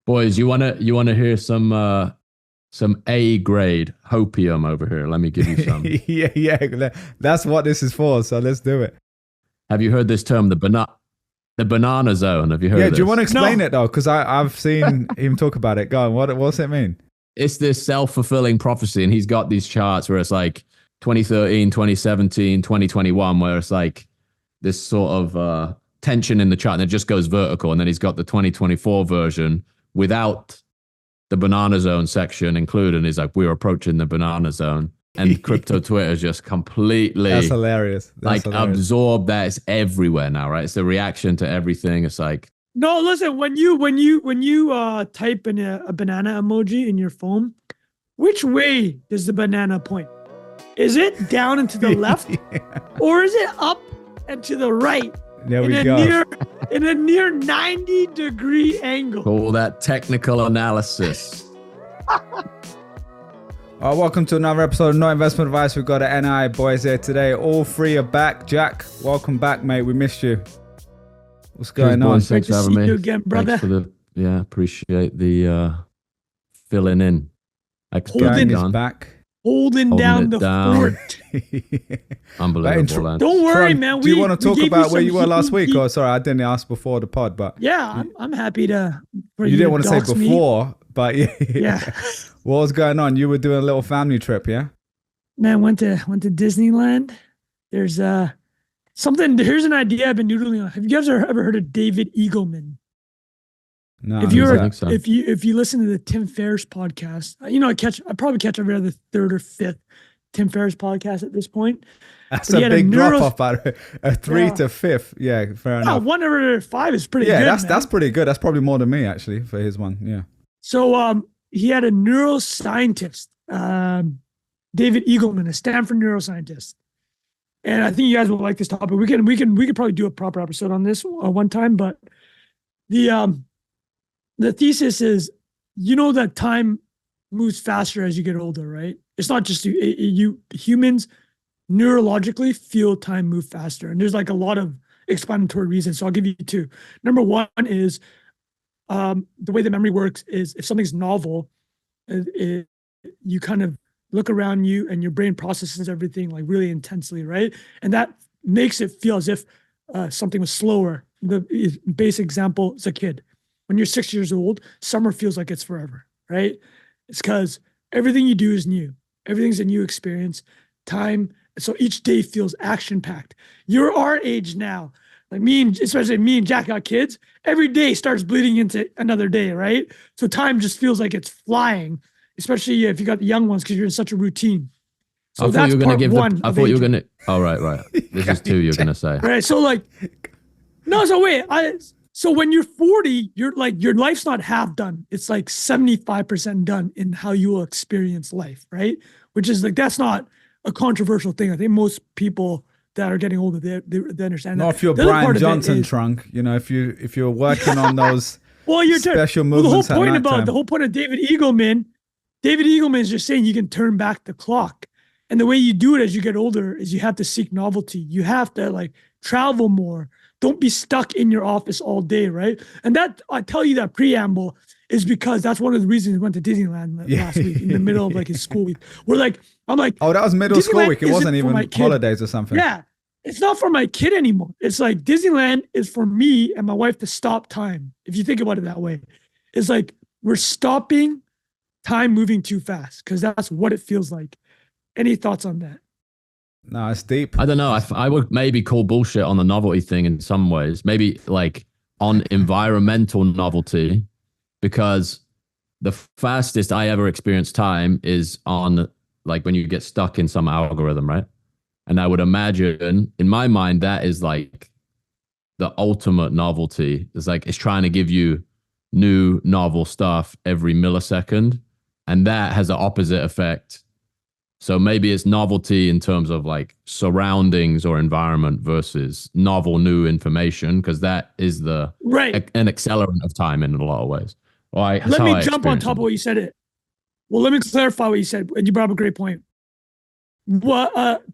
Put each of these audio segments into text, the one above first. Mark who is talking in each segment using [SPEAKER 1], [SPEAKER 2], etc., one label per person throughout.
[SPEAKER 1] Boys, you wanna hear some A grade hopium over here? Let me give you some.
[SPEAKER 2] Yeah, yeah. That's what this is for. So let's do it.
[SPEAKER 1] Have you heard this term, the banana zone? Have you heard
[SPEAKER 2] Yeah,
[SPEAKER 1] of
[SPEAKER 2] do you want to
[SPEAKER 1] this?
[SPEAKER 2] explain
[SPEAKER 3] No.
[SPEAKER 2] it though? Because I've seen him talk about it. Go on. What's it mean?
[SPEAKER 1] It's this self-fulfilling prophecy, and he's got these charts where it's like 2013, 2017, 2021, where it's like this sort of tension in the chart, and it just goes vertical. And then he's got the 2024 version without the banana zone section included. And he's like, we're approaching the banana zone. And crypto Twitter is just completely
[SPEAKER 2] That's hilarious.
[SPEAKER 1] like absorbed that. It's everywhere now, right? It's the reaction to everything. It's like,
[SPEAKER 3] No, listen, when you type in a banana emoji in your phone, which way does the banana point? Is it down and to the left,
[SPEAKER 2] Yeah.
[SPEAKER 3] or is it up and to the right
[SPEAKER 2] There
[SPEAKER 3] in
[SPEAKER 2] we
[SPEAKER 3] a
[SPEAKER 2] go.
[SPEAKER 3] near 90-degree angle?
[SPEAKER 1] all that technical analysis.
[SPEAKER 2] Welcome to another episode of No Investment Advice. We've got the NI boys here today. All three are back. Jack, welcome back, mate. We missed you. What's going on?
[SPEAKER 1] Boys, thanks
[SPEAKER 3] Great
[SPEAKER 1] for
[SPEAKER 3] to
[SPEAKER 1] having
[SPEAKER 3] see
[SPEAKER 1] me.
[SPEAKER 3] you again, brother.
[SPEAKER 1] Thanks for appreciate the filling in.
[SPEAKER 2] Gang is
[SPEAKER 1] Gone.
[SPEAKER 2] back.
[SPEAKER 3] Holding
[SPEAKER 1] Holding
[SPEAKER 3] down
[SPEAKER 1] it
[SPEAKER 3] the
[SPEAKER 1] down.
[SPEAKER 3] fort.
[SPEAKER 1] Unbelievable, man.
[SPEAKER 3] Don't worry,
[SPEAKER 2] Tron,
[SPEAKER 3] man.
[SPEAKER 2] do you want to
[SPEAKER 3] we
[SPEAKER 2] talk
[SPEAKER 3] gave
[SPEAKER 2] about where
[SPEAKER 3] some
[SPEAKER 2] you were last week?
[SPEAKER 3] heat.
[SPEAKER 2] Or sorry, I didn't ask before the pod, but
[SPEAKER 3] Yeah, I'm happy to. For
[SPEAKER 2] you didn't
[SPEAKER 3] to
[SPEAKER 2] want to say
[SPEAKER 3] dox me.
[SPEAKER 2] before, but yeah.
[SPEAKER 3] Yeah.
[SPEAKER 2] What was going on? You were doing a little family trip, yeah?
[SPEAKER 3] Man, went to Disneyland. There's something. Here's an idea I've been noodling on. Have you guys ever heard of David Eagleman?
[SPEAKER 2] No.
[SPEAKER 3] If
[SPEAKER 1] I
[SPEAKER 3] you're
[SPEAKER 1] think so.
[SPEAKER 3] if you listen to the Tim Ferriss podcast, I probably catch every other third or fifth Tim Ferriss podcast at this point.
[SPEAKER 2] That's
[SPEAKER 3] But he
[SPEAKER 2] a
[SPEAKER 3] had a
[SPEAKER 2] big drop
[SPEAKER 3] neuro-
[SPEAKER 2] off, by the way. A 3
[SPEAKER 3] Yeah.
[SPEAKER 2] to 5th. Yeah, fair
[SPEAKER 3] Oh,
[SPEAKER 2] enough.
[SPEAKER 3] 1 over 5 is pretty
[SPEAKER 2] Yeah,
[SPEAKER 3] good.
[SPEAKER 2] that's
[SPEAKER 3] man.
[SPEAKER 2] pretty good. That's probably more than me actually for his one. Yeah.
[SPEAKER 3] So he had a neuroscientist, David Eagleman, a Stanford neuroscientist. And I think you guys will like this topic. We could probably do a proper episode on this one time, but the thesis is, that time moves faster as you get older, right? It's not just you humans neurologically feel time move faster. And there's like a lot of explanatory reasons. So I'll give you two. Number one is the way the memory works is if something's novel, you kind of look around you and your brain processes everything like really intensely, right? And that makes it feel as if something was slower. The base example is a kid. When you're 6 years old, summer feels like it's forever, right? It's because everything you do is new. Everything's a new experience. Time, so each day feels action-packed. You're our age now. Like especially me and Jack got kids, every day starts bleeding into another day, right? So time just feels like it's flying, especially if you got the young ones because you're in such a routine. So
[SPEAKER 1] I thought
[SPEAKER 3] that's
[SPEAKER 1] you were gonna
[SPEAKER 3] part
[SPEAKER 1] give
[SPEAKER 3] one.
[SPEAKER 1] I thought you were gonna. Oh, right. This is two you're gonna say.
[SPEAKER 3] Right. So like, no. So wait. So when you're 40, you're like your life's not half done. It's like 75% done in how you will experience life, right? Which is like that's not a controversial thing. I think most people that are getting older they understand
[SPEAKER 2] Not
[SPEAKER 3] that.
[SPEAKER 2] if you're
[SPEAKER 3] The other part
[SPEAKER 2] Brian
[SPEAKER 3] of it
[SPEAKER 2] Johnson
[SPEAKER 3] is-
[SPEAKER 2] trunk, if you're working on those
[SPEAKER 3] Well, you're
[SPEAKER 2] special
[SPEAKER 3] well, the whole
[SPEAKER 2] movements at
[SPEAKER 3] point
[SPEAKER 2] nighttime.
[SPEAKER 3] the whole point of David Eagleman is just saying you can turn back the clock. And the way you do it as you get older is you have to seek novelty. You have to like travel more. Don't be stuck in your office all day, right? And that I tell you that preamble is because that's one of the reasons we went to Disneyland last week in the middle of like his school week. I'm like,
[SPEAKER 2] Oh, that was middle school
[SPEAKER 3] Disneyland
[SPEAKER 2] week. It
[SPEAKER 3] isn't
[SPEAKER 2] wasn't
[SPEAKER 3] for
[SPEAKER 2] even
[SPEAKER 3] my kid.
[SPEAKER 2] holidays or something.
[SPEAKER 3] Yeah, it's not for my kid anymore. It's like Disneyland is for me and my wife to stop time. If you think about it that way, it's like we're stopping time moving too fast because that's what it feels like. Any thoughts on that?
[SPEAKER 2] No, it's deep.
[SPEAKER 1] I don't know. I would maybe call bullshit on the novelty thing in some ways. Maybe like on environmental novelty, because the fastest I ever experienced time is on like when you get stuck in some algorithm, right? And I would imagine in my mind that is like the ultimate novelty. It's like it's trying to give you new novel stuff every millisecond, and that has an opposite effect. So maybe it's novelty in terms of like surroundings or environment versus novel new information, because that is an accelerant of time in a lot of ways.
[SPEAKER 3] Let me jump on top of what you said. Well, let me clarify what you said, and you brought up a great point.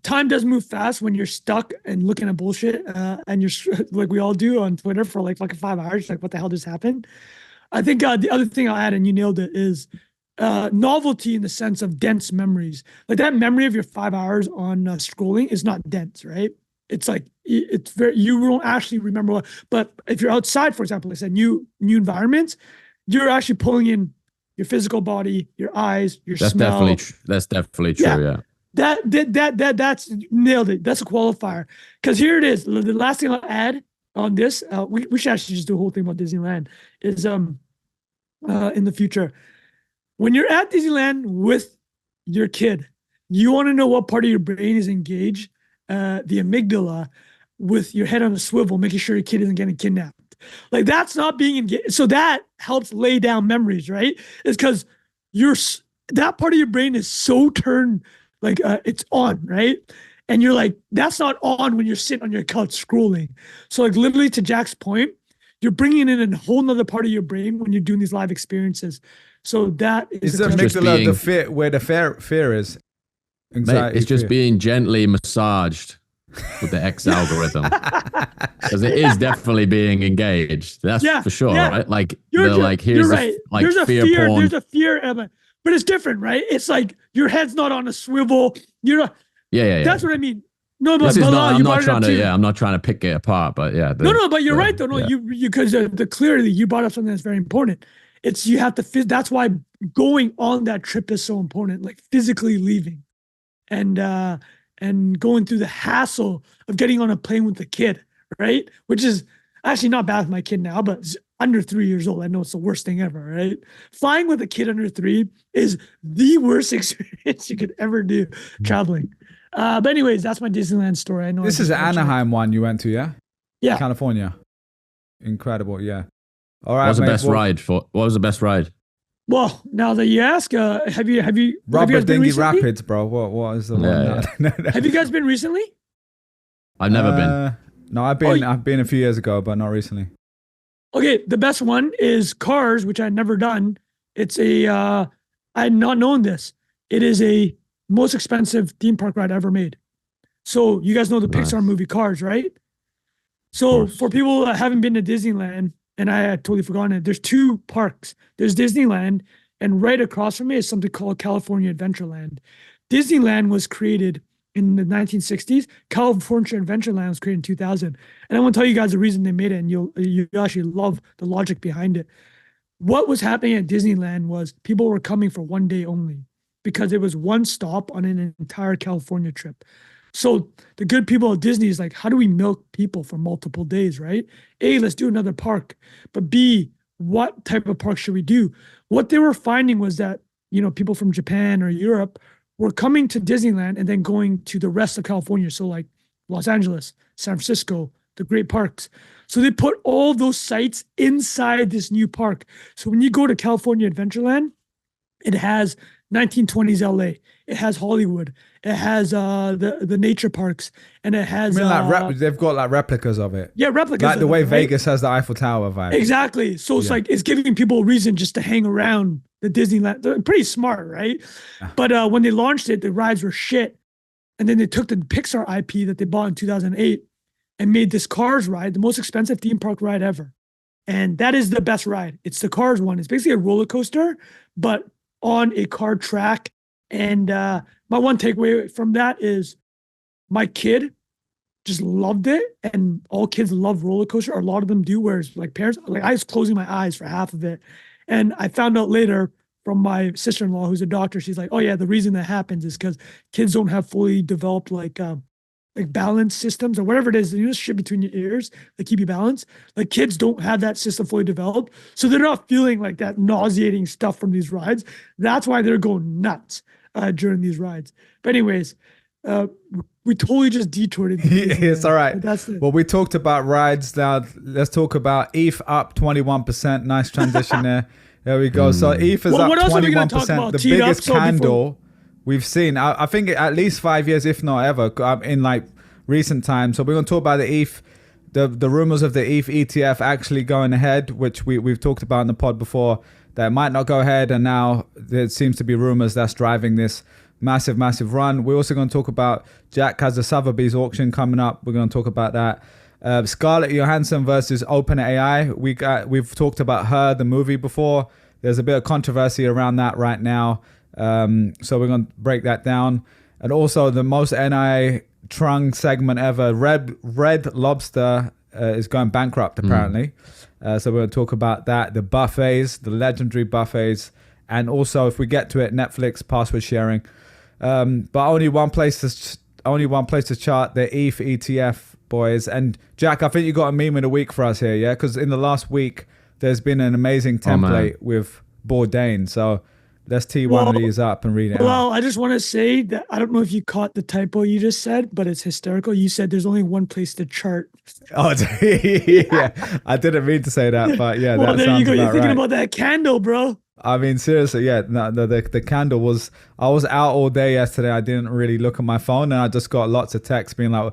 [SPEAKER 3] Time does move fast when you're stuck and looking at bullshit, and you're like we all do on Twitter for like 5 hours. Like, what the hell just happened? I think the other thing I'll add, and you nailed it, is novelty in the sense of dense memories. Like that memory of your 5 hours on scrolling is not dense, right? It's like it's very, you won't actually remember what. But if you're outside, for example, like I said, new environments, you're actually pulling in your physical body, your eyes, your smell.
[SPEAKER 1] That's definitely true. Yeah.
[SPEAKER 3] That's nailed it. That's a qualifier. Because here it is. The last thing I'll add on this, we should actually just do a whole thing about Disneyland, is in the future. When you're at Disneyland with your kid, you want to know what part of your brain is engaged, the amygdala, with your head on a swivel, making sure your kid isn't getting kidnapped. Like that's not being engaged. So that helps lay down memories, right? It's because that part of your brain is so turned, like it's on, right? And you're like, that's not on when you're sitting on your couch scrolling. So like literally to Jack's point, you're bringing in a whole nother part of your brain when you're doing these live experiences. So that is
[SPEAKER 2] the amygdala, the fear, where the fear is. Anxiety,
[SPEAKER 1] mate, it's just being gently massaged with the X algorithm, because it is definitely being engaged. That's for sure, right? Like here's
[SPEAKER 3] right.
[SPEAKER 1] Like
[SPEAKER 3] there's a
[SPEAKER 1] fear porn.
[SPEAKER 3] There's a fear element, but it's different, right? It's like your head's not on a swivel. You're not.
[SPEAKER 1] Yeah.
[SPEAKER 3] That's what I mean. No, but
[SPEAKER 1] I'm not trying to pick it apart, but yeah.
[SPEAKER 3] But you're right though. No, you because clearly you brought up something that's very important. It's you have to. That's why going on that trip is so important. Like physically leaving, and going through the hassle of getting on a plane with the kid, right? Which is actually not bad with my kid now, but under 3 years old. I know it's the worst thing ever, right? Flying with a kid under 3 is the worst experience you could ever do traveling. But anyways, that's my Disneyland story. I know
[SPEAKER 2] this is Anaheim one you went to, yeah?
[SPEAKER 3] Yeah.
[SPEAKER 2] California. Incredible, yeah. All right.
[SPEAKER 1] What was the best ride?
[SPEAKER 3] Well, now that you ask, have you
[SPEAKER 2] Rubber Dinghy Rapids, bro? What is the one?
[SPEAKER 3] Yeah. Have you guys been recently?
[SPEAKER 1] I've never been.
[SPEAKER 2] No, I've been a few years ago, but not recently.
[SPEAKER 3] Okay, the best one is Cars, which I'd never done. It's I had not known this. It is a most expensive theme park ride ever made. So you guys know the Pixar movie Cars, right? So for people that haven't been to Disneyland, and I had totally forgotten it, there's 2 parks. There's Disneyland, and right across from it is something called California Adventureland. Disneyland was created in the 1960s. California Adventureland was created in 2000. And I want to tell you guys the reason they made it, and you actually love the logic behind it. What was happening at Disneyland was people were coming for one day only because it was one stop on an entire California trip. So the good people at Disney is like, how do we milk people for multiple days, right? A, let's do another park. But B, what type of park should we do? What they were finding was that, people from Japan or Europe were coming to Disneyland and then going to the rest of California. So like Los Angeles, San Francisco, the great parks. So they put all those sites inside this new park. So when you go to California Adventureland, it has 1920s LA. It has Hollywood. It has the nature parks, and it has.
[SPEAKER 2] They've got like replicas of it.
[SPEAKER 3] Yeah, replicas.
[SPEAKER 2] Like the way Vegas has the Eiffel Tower vibe.
[SPEAKER 3] Exactly. So it's like it's giving people a reason just to hang around the Disneyland. They're pretty smart, right? But when they launched it, the rides were shit, and then they took the Pixar IP that they bought in 2008 and made this Cars ride, the most expensive theme park ride ever, and that is the best ride. It's the Cars one. It's basically a roller coaster, but on a car track. And my one takeaway from that is my kid just loved it, and all kids love roller coaster, or a lot of them do, whereas like parents, like I was closing my eyes for half of it. And I found out later from my sister-in-law, who's a doctor, she's like, oh yeah, the reason that happens is because kids don't have fully developed like balance systems or whatever it is, shit between your ears that keep you balanced. Like kids don't have that system fully developed. So they're not feeling like that nauseating stuff from these rides. That's why they're going nuts during these rides. But anyways, we totally just detoured it.
[SPEAKER 2] It's all right. Well, we talked about rides. Now let's talk about ETH up 21%. Nice transition there. There we go. So ETH is up 21%. The biggest candle we've seen, I think at least 5 years, if not ever, in like recent times. So we're going to talk about the ETH, the rumors of the ETH ETF actually going ahead, which we've talked about in the pod before, that it might not go ahead. And now there seems to be rumors that's driving this massive run. We're also going to talk about Jack has a Sotheby's auction coming up. We're going to talk about that. Scarlett Johansson versus OpenAI. We've talked about Her, the movie, before. There's a bit of controversy around that right now. So we're going to break that down. And also the most NI Trung segment ever, Red Lobster is going bankrupt apparently. So we're going to talk about that, the buffets, the legendary buffets, and also if we get to it, Netflix password sharing. But only one place to chart the ETH ETF, boys. And Jack, I think you got a meme of the week for us here, yeah? Because in the last week, there's been an amazing template with Bourdain. So let's tee one of these up and read it out.
[SPEAKER 3] I just want to say that I don't know if you caught the typo you just said, but it's hysterical. You said there's only one place to chart.
[SPEAKER 2] Oh, yeah. I didn't mean to say that, but yeah, that
[SPEAKER 3] there you go. You're thinking
[SPEAKER 2] right.
[SPEAKER 3] about that candle, bro.
[SPEAKER 2] I mean, seriously, yeah. No, the candle was. I was out all day yesterday. I didn't really look at my phone, and I just got lots of texts being like,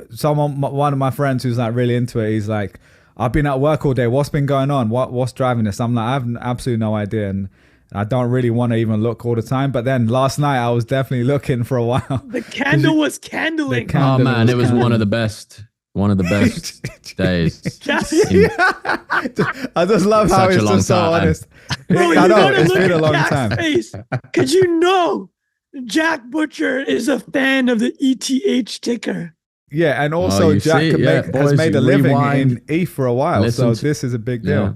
[SPEAKER 2] one of my friends who's like really into it. He's like, "I've been at work all day. What's been going on? What's driving this?" I'm like, I have absolutely no idea, and I don't really want to even look all the time. But then last night, I was definitely looking for a while.
[SPEAKER 3] The candle was candling.
[SPEAKER 1] Oh man, it was one of the best. One of the best days.
[SPEAKER 2] I just love how it's just so honest.
[SPEAKER 3] Bro,
[SPEAKER 2] I know, it's been a long time.
[SPEAKER 3] Because you know, Jack Butcher is a fan of the ETH ticker.
[SPEAKER 2] Yeah, and also Jack has made a living in ETH for a while, so this is a big deal.
[SPEAKER 1] Yeah.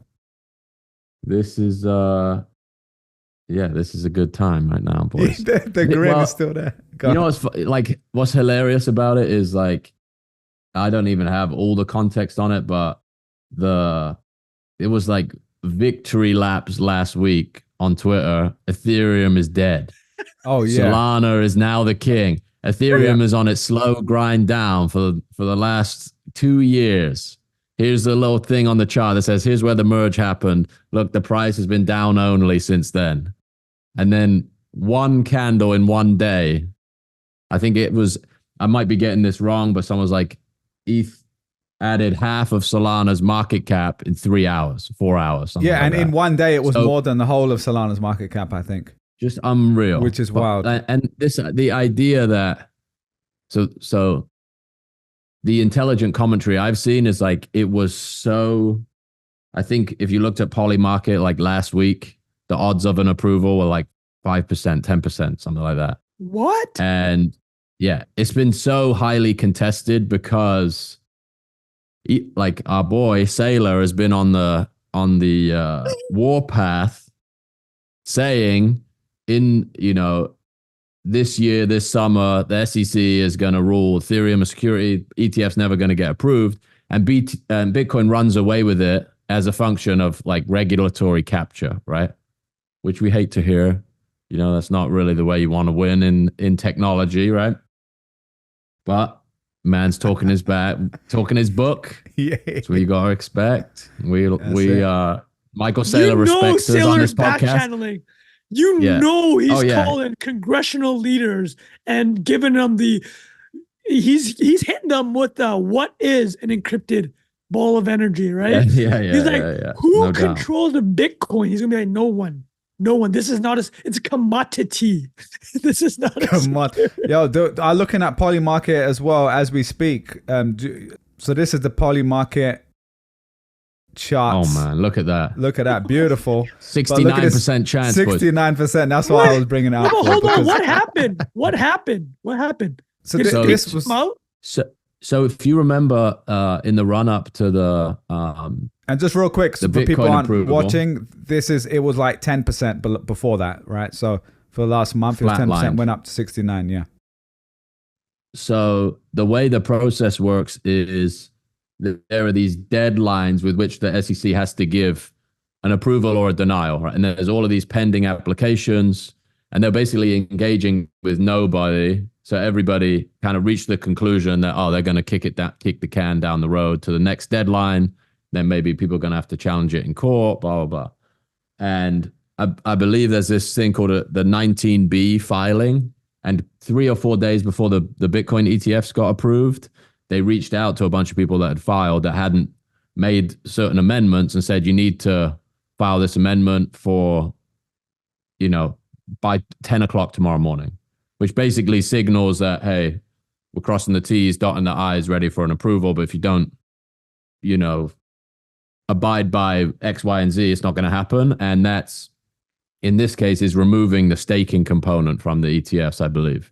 [SPEAKER 1] This is this is a good time right now, boys.
[SPEAKER 2] the grin is still there.
[SPEAKER 1] You know what's hilarious about it is like, I don't even have all the context on it, but it was like victory laps last week on Twitter. Ethereum is dead.
[SPEAKER 2] Oh yeah.
[SPEAKER 1] Solana is now the king. Ethereum is on its slow grind down for the last 2 years. Here's a little thing on the chart that says, here's where the merge happened. Look, the price has been down only since then. And then one candle in one day, I think it was, I might be getting this wrong, but someone was like, ETH added half of Solana's market cap in 3 hours, 4 hours.
[SPEAKER 2] Yeah, and in one day it was more than the whole of Solana's market cap, I think.
[SPEAKER 1] Just unreal.
[SPEAKER 2] Which is wild.
[SPEAKER 1] And the idea that, so the intelligent commentary I've seen is like, it was so, I think if you looked at Polymarket like last week, the odds of an approval were like 5%, 10%, something like that.
[SPEAKER 3] What?
[SPEAKER 1] And yeah, it's been so highly contested because like our boy Sailor has been on the warpath saying this year, this summer, the SEC is going to rule Ethereum a security, ETF's never going to get approved, and Bitcoin runs away with it as a function of like regulatory capture, right? Which we hate to hear. That's not really the way you want to win in technology, right? But man's talking his book. Yeah. That's what you gotta expect. Michael Saylor respects us on this podcast.
[SPEAKER 3] He's calling congressional leaders and giving them he's hitting them with what is an encrypted ball of energy, right?
[SPEAKER 1] Yeah.
[SPEAKER 3] He's like, who controls the Bitcoin? He's gonna be like, no one. This is not it's a commodity. This is not a
[SPEAKER 2] commodity. Yo, I'm looking at Polymarket as well as we speak. So this is the Polymarket charts.
[SPEAKER 1] Oh man, look at that.
[SPEAKER 2] Look at that. Beautiful.
[SPEAKER 1] 69% chance.
[SPEAKER 2] 69%. That's what I was bringing out.
[SPEAKER 3] Hold on. What happened? What happened?
[SPEAKER 2] So this was...
[SPEAKER 1] So if you remember in the run up to the
[SPEAKER 2] and just real quick, so for people aren't watching, it was like 10% before that, right? So for the last month, it was 10%, went up to 69, yeah.
[SPEAKER 1] So the way the process works is there are these deadlines with which the SEC has to give an approval or a denial, right? And there's all of these pending applications, and they're basically engaging with nobody. So everybody kind of reached the conclusion that, they're going to kick the can down the road to the next deadline. Then maybe people are going to have to challenge it in court, blah, blah, blah. And I believe there's this thing called the 19B filing. And 3 or 4 days before the Bitcoin ETFs got approved, they reached out to a bunch of people that had filed that hadn't made certain amendments and said, you need to file this amendment for, by 10 o'clock tomorrow morning, which basically signals that, hey, we're crossing the T's, dotting the I's, ready for an approval. But if you don't abide by X, Y, and Z, it's not going to happen. And that's, in this case, is removing the staking component from the ETFs, I believe.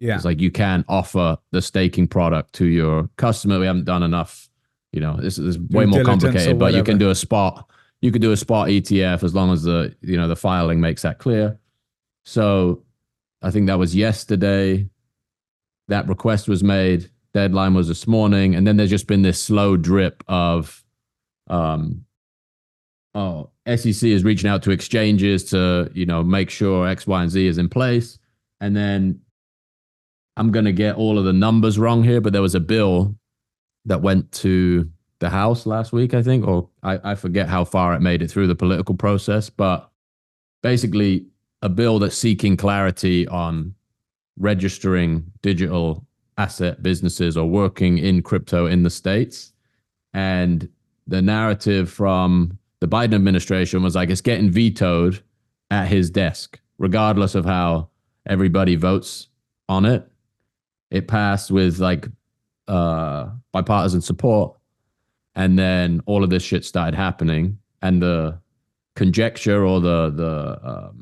[SPEAKER 2] Yeah.
[SPEAKER 1] It's like you can't offer the staking product to your customer. We haven't done enough, this is way more complicated, but you can do a spot. You could do a spot ETF as long as the filing makes that clear. So I think that was yesterday. That request was made. Deadline was this morning. And then there's just been this slow drip of, SEC is reaching out to exchanges to, make sure X, Y, and Z is in place. And then I'm going to get all of the numbers wrong here, but there was a bill that went to the House last week, I think, or I forget how far it made it through the political process, but basically a bill that's seeking clarity on registering digital asset businesses or working in crypto in the States. And the narrative from the Biden administration was like, it's getting vetoed at his desk, regardless of how everybody votes on it. It passed with bipartisan support. And then all of this shit started happening. And the conjecture or the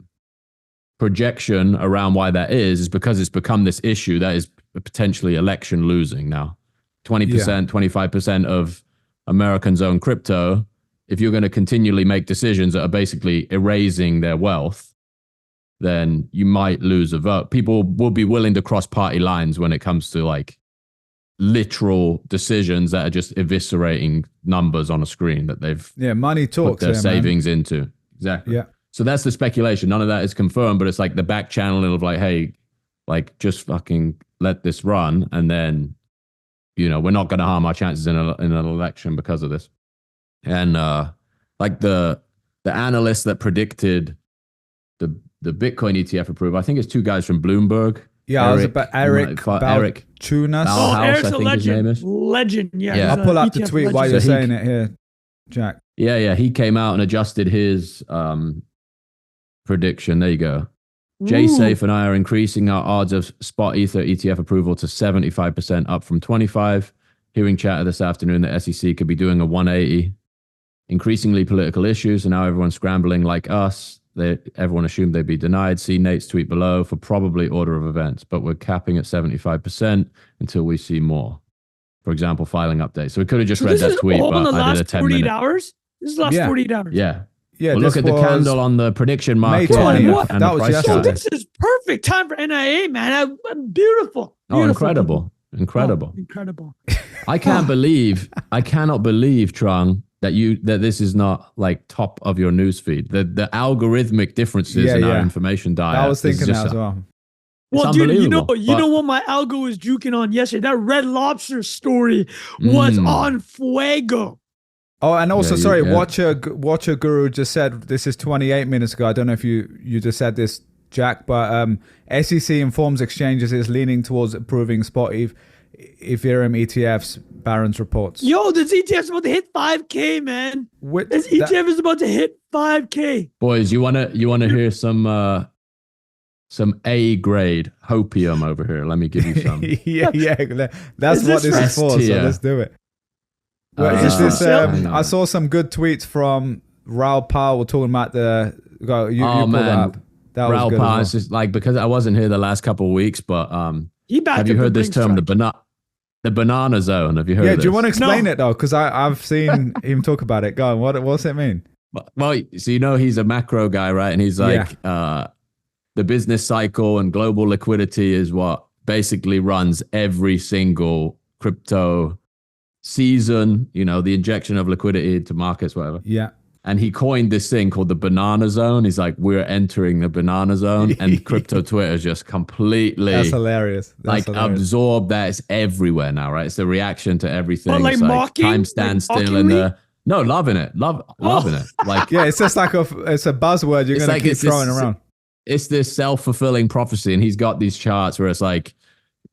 [SPEAKER 1] projection around why that is because it's become this issue that is potentially election losing now. 20%, 25% of Americans own crypto. If you're going to continually make decisions that are basically erasing their wealth, then you might lose a vote. People will be willing to cross party lines when it comes to literal decisions that are just eviscerating numbers on a screen that they've
[SPEAKER 2] money talks,
[SPEAKER 1] put their savings into. Exactly.
[SPEAKER 2] Yeah.
[SPEAKER 1] So that's the speculation. None of that is confirmed, but it's like the back channeling of hey, just fucking let this run. And then, we're not going to harm our chances in an election because of this. And the analysts that predicted the Bitcoin ETF approval, I think it's two guys from Bloomberg.
[SPEAKER 2] Yeah, I was about Eric Tunas.
[SPEAKER 3] Eric's a legend. Yeah.
[SPEAKER 2] I'll pull up the tweet while you're saying it here, Jack.
[SPEAKER 1] Yeah. He came out and adjusted his prediction. There you go. JSafe and I are increasing our odds of spot Ether ETF approval to 75%, up from 25. Hearing chatter this afternoon that SEC could be doing a 180. Increasingly political issues, and now everyone's scrambling like us. Everyone assumed they'd be denied. See Nate's tweet below for probably order of events, but we're capping at 75% until we see more. For example, filing updates. So we could have just read that tweet, but I did a 10 minute.
[SPEAKER 3] Hours? This is the last 48 hours.
[SPEAKER 1] Yeah. Well, look at the candle on the prediction market.
[SPEAKER 2] May 20th. And that was yesterday.
[SPEAKER 3] This is perfect time for NIA, man. Beautiful.
[SPEAKER 1] Oh, incredible. I cannot believe, Trung, that this is not top of your news feed. The algorithmic differences in our information diet.
[SPEAKER 2] I was thinking that as well.
[SPEAKER 3] Well, dude, you know what my algo was juking on yesterday? That Red Lobster story was on fuego. Oh,
[SPEAKER 2] and also, Watcher Guru just said, this is 28 minutes ago. I don't know if you just said this, Jack, but SEC informs exchanges is leaning towards approving spot Ethereum ETFs, Barron's reports.
[SPEAKER 3] Yo, this ETF is about to hit 5K, man. This ETF is about to hit 5K.
[SPEAKER 1] Boys, you wanna hear some A grade hopium over here? Let me give you some.
[SPEAKER 2] yeah. That's what this is for. So let's do it. I saw some good tweets from Raoul Powell talking about you pulled it up. That
[SPEAKER 1] Raoul Powell is just because I wasn't here the last couple of weeks, but have you heard this term, the banana zone? Have you heard of this?
[SPEAKER 2] Do you want to explain it though? Because I've seen him talk about it. Go on, what's it mean?
[SPEAKER 1] Well, so he's a macro guy, right? And he's the business cycle and global liquidity is what basically runs every single crypto season, the injection of liquidity into markets, whatever.
[SPEAKER 2] Yeah.
[SPEAKER 1] And he coined this thing called the banana zone. He's like, we're entering the banana zone. And crypto Twitter is just completely...
[SPEAKER 2] That's hilarious.
[SPEAKER 1] Absorbed that. It's everywhere now, right? It's a reaction to everything.
[SPEAKER 3] But
[SPEAKER 1] mocking? Time stands still in the... No, loving it. Loving it.
[SPEAKER 2] It's just it's a buzzword you're going to keep throwing around.
[SPEAKER 1] It's this self-fulfilling prophecy. And he's got these charts where it's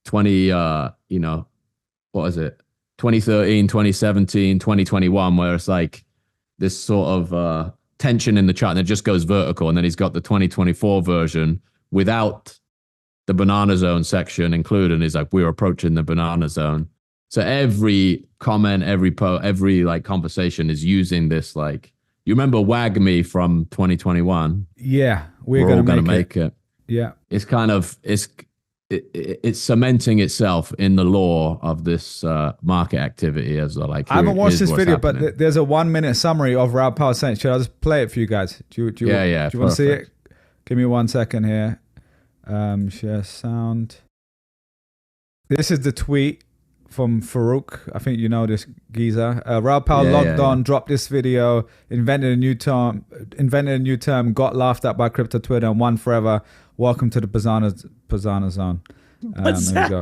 [SPEAKER 1] 20, what is it? 2013, 2017, 2021, where it's this sort of tension in the chart, and it just goes vertical. And then he's got the 2024 version without the banana zone section included. And he's we're approaching the banana zone. So every comment, every every like conversation is using this. Like, you remember Wag Me from 2021?
[SPEAKER 2] Yeah,
[SPEAKER 1] we're all gonna make it.
[SPEAKER 2] Yeah,
[SPEAKER 1] it's kind of it's cementing itself in the law of this market activity as like.
[SPEAKER 2] I haven't watched this video, but there's a 1 minute summary of Raoul Pal saying, should I just play it for you guys? Do you do you want to see it? Give me 1 second here. Share sound. This is the tweet from Farouk. I think you know this geezer. Raoul Pal logged on, dropped this video, invented a new term, got laughed at by crypto Twitter, and won forever. Welcome to the Piranha Zone. There we go.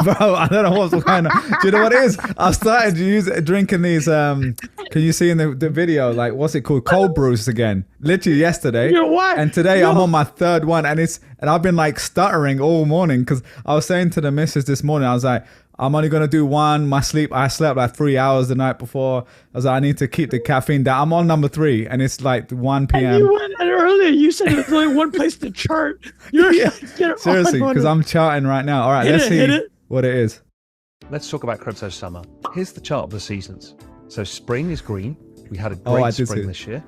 [SPEAKER 2] Bro, I don't know what's going on. Do you know what it is? I started drinking these. Can you see in the video, like, what's it called? Cold brews again. Literally yesterday. And today I'm on my third one, and I've been like stuttering all morning because I was saying to the missus this morning, I was like, I'm only gonna do one. I slept like 3 hours the night before. I was like, I need to keep the caffeine down. I'm on number 3, and it's like 1 p.m.
[SPEAKER 3] And you went earlier. You said there's only one place to chart. You're
[SPEAKER 2] seriously, because I'm charting right now. All right, let's see what it is.
[SPEAKER 4] Let's talk about crypto summer. Here's the chart of the seasons. So spring is green. We had a great spring this year.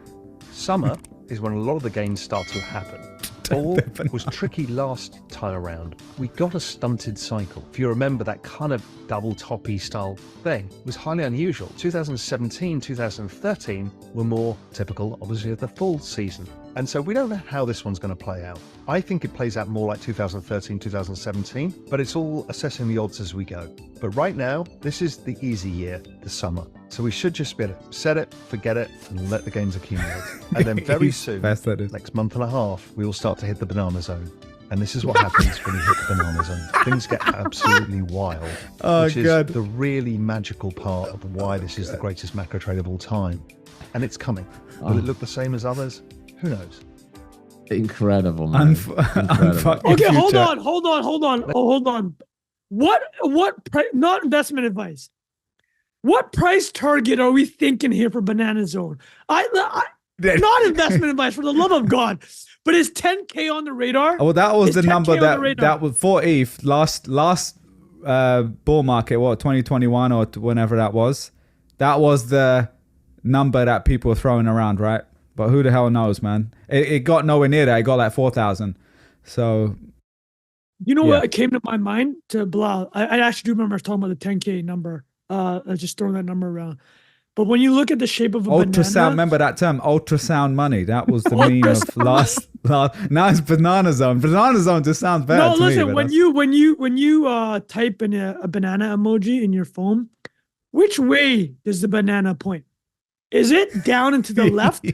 [SPEAKER 4] Summer is when a lot of the gains start to happen. Fall was tricky last time around. We got a stunted cycle. If you remember, that kind of double toppy style thing was highly unusual. 2017, 2013 were more typical, obviously, of the full season. And so we don't know how this one's going to play out. I think it plays out more like 2013, 2017, but it's all assessing the odds as we go. But right now, this is the easy year, the summer. So we should just be able to set it, forget it, and let the gains accumulate. And then very soon, next month and a half, we will start to hit the banana zone. And this is what happens when you hit the banana zone. Things get absolutely wild, which is the really magical part of why this is the greatest macro trade of all time. And it's coming. Will it look the same as others? Who knows?
[SPEAKER 1] Incredible, man. Incredible.
[SPEAKER 3] Okay, hold on. Not investment advice. What price target are we thinking here for Banana Zone? Not investment advice, for the love of God. But is 10K on the radar?
[SPEAKER 2] Well, that was the number that was for ETH last bull market, 2021 or whenever that was. That was the number that people were throwing around, right? But who the hell knows, man? It got nowhere near that. It got like 4,000. So,
[SPEAKER 3] you know what came to my mind to Bilal? I actually do remember talking about the 10K number. I was just throwing that number around. But when you look at the shape of a
[SPEAKER 2] ultrasound,
[SPEAKER 3] banana,
[SPEAKER 2] remember that term, ultrasound money? That was the meme of last. Now it's Banana Zone. Banana Zone just sounds better.
[SPEAKER 3] No, listen. When you type in a banana emoji in your phone, which way does the banana point? Is it down and to the left,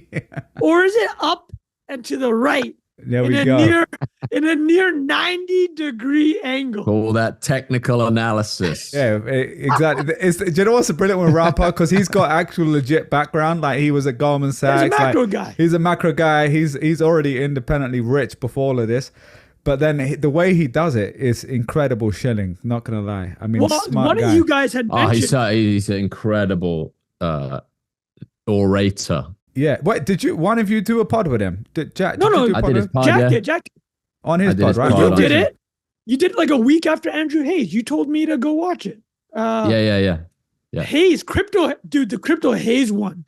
[SPEAKER 3] or is it up and to the right?
[SPEAKER 2] There we go.
[SPEAKER 3] In a near 90-degree angle.
[SPEAKER 1] All that technical analysis.
[SPEAKER 2] Yeah, exactly. Do you know what's brilliant with Raoul Pal? Because he's got actual legit background. Like, he was at Goldman Sachs.
[SPEAKER 3] He's a macro guy.
[SPEAKER 2] He's a macro guy. He's already independently rich before all of this. But then the way he does it is incredible shilling. Not going to lie. I mean, smart
[SPEAKER 3] one
[SPEAKER 2] guy.
[SPEAKER 3] of you guys had mentioned.
[SPEAKER 1] He's an incredible orator.
[SPEAKER 2] Yeah. What did one of you do a pod with him? Jack?
[SPEAKER 3] No.
[SPEAKER 1] I did his pod.
[SPEAKER 3] Jack.
[SPEAKER 2] On his pod, right?
[SPEAKER 3] You did it. You did it like a week after Andrew Hayes. You told me to go watch it.
[SPEAKER 1] Yeah.
[SPEAKER 3] Hayes, the crypto Hayes one.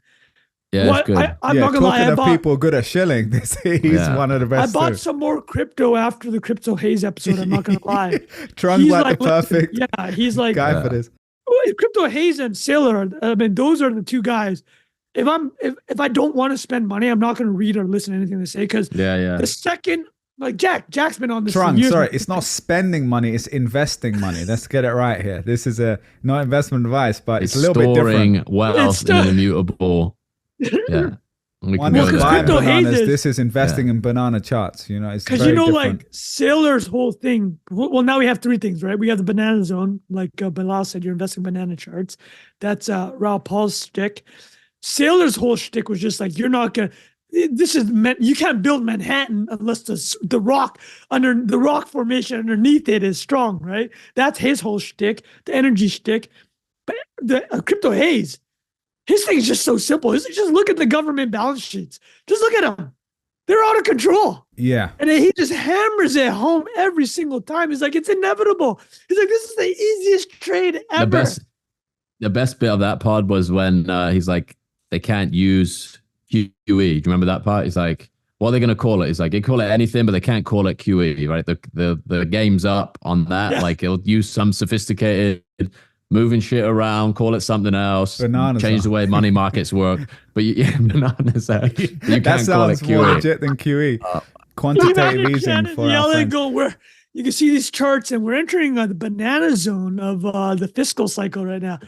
[SPEAKER 1] Yeah, it's good.
[SPEAKER 3] I'm not gonna lie.
[SPEAKER 2] Talking of people good at shilling, he's one of the best.
[SPEAKER 3] I bought some more crypto after the crypto Hayes episode. I'm not gonna lie.
[SPEAKER 2] Trung's like the perfect
[SPEAKER 3] he's like
[SPEAKER 2] guy for this.
[SPEAKER 3] Crypto Hayes and Sailor. I mean, those are the two guys. If I don't want to spend money, I'm not going to read or listen to anything they say, because the second, like Jack's been on this.
[SPEAKER 2] Trung, sorry, it's not spending money, it's investing money. Let's get it right here. This is not investment advice, but it's a little bit different.
[SPEAKER 1] Storing wealth in an immutable. Yeah.
[SPEAKER 2] One is buying bananas. This is investing in banana charts. You know, it's because
[SPEAKER 3] like Sailor's whole thing. Well, now we have three things, right? We have the banana zone, like Bilal said. You're investing in banana charts. That's Raoul Pal's shtick. Sailor's whole shtick was just like, you're not gonna. You can't build Manhattan unless the rock formation underneath it is strong, right? That's his whole shtick, the energy shtick. But the crypto Hayes, his thing is just so simple. Just look at the government balance sheets. Just look at them. they're out of control.
[SPEAKER 2] Yeah.
[SPEAKER 3] And then he just hammers it home every single time. He's like, it's inevitable. He's like, this is the easiest trade ever.
[SPEAKER 1] The best bit of that pod was when he's like, they can't use QE. Do you remember that part? He's like, what are they going to call it? He's like, they call it anything, but they can't call it QE, right? The game's up on that. Yeah. Like, it'll use some sophisticated moving shit around, call it something else, change the way money markets work. But bananas. You can't call it QE.
[SPEAKER 2] More legit than QE. Quantitative easing for our friends.
[SPEAKER 3] Where you can see these charts, and we're entering the banana zone of the fiscal cycle right now.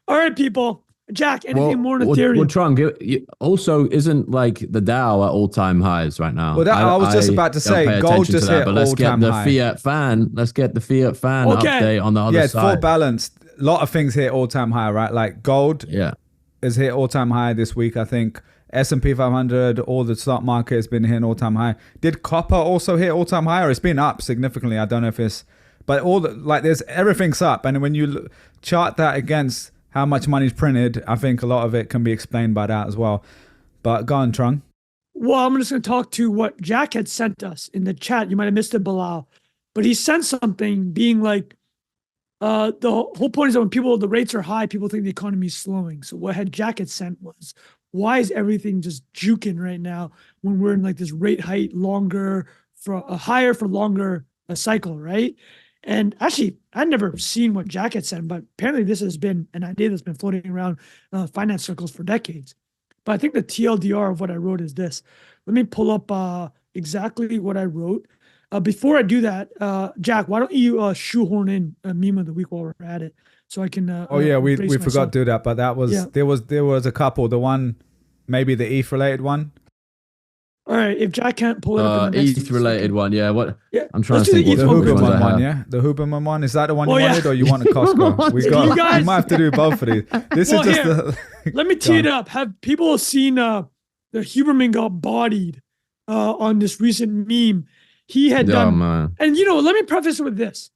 [SPEAKER 3] All right, people. Jack, anything more on Ethereum?
[SPEAKER 1] Well, Trung, also, isn't like the Dow at all-time highs right now?
[SPEAKER 2] Well, I was just about to say, gold just hit all-time high.
[SPEAKER 1] Let's get the fiat fan update on the other side.
[SPEAKER 2] Yeah, it's full balanced. A lot of things hit all-time high, right? Like gold has hit all-time high this week, I think. S&P 500, all the stock market has been hitting all-time high. Did copper also hit all-time high, or it's been up significantly? I don't know if it's... But everything's up. And when you chart that against how much money's printed, I think a lot of it can be explained by that as well. But go on, Trung.
[SPEAKER 3] Well, I'm just going to talk to what Jack had sent us in the chat. You might have missed it, Bilal. But he sent something being like, the whole point is that when the rates are high, people think the economy is slowing. So what Jack had sent was, why is everything just juking right now when we're in like this rate height higher for longer a cycle, right? And actually, I'd never seen what Jack had said, but apparently this has been an idea that's been floating around finance circles for decades. But I think the TLDR of what I wrote is this. Let me pull up exactly what I wrote. Before I do that, Jack, why don't you shoehorn in a meme of the week while we're at it, so I can.
[SPEAKER 2] We forgot to do that, but that was there was a couple. The one, maybe the ETH related one.
[SPEAKER 3] All right, if Jack can't pull it up, in the
[SPEAKER 1] ETH related one, yeah. What?
[SPEAKER 3] Yeah,
[SPEAKER 1] I'm trying to think.
[SPEAKER 2] The Huberman one, yeah. The Huberman one, is that the one you wanted, or you want a Costco? We might have to do both of these. This is just
[SPEAKER 3] Let me tee it up. Have people seen the Huberman got bodied on this recent meme? He had done, man. And let me preface it with this: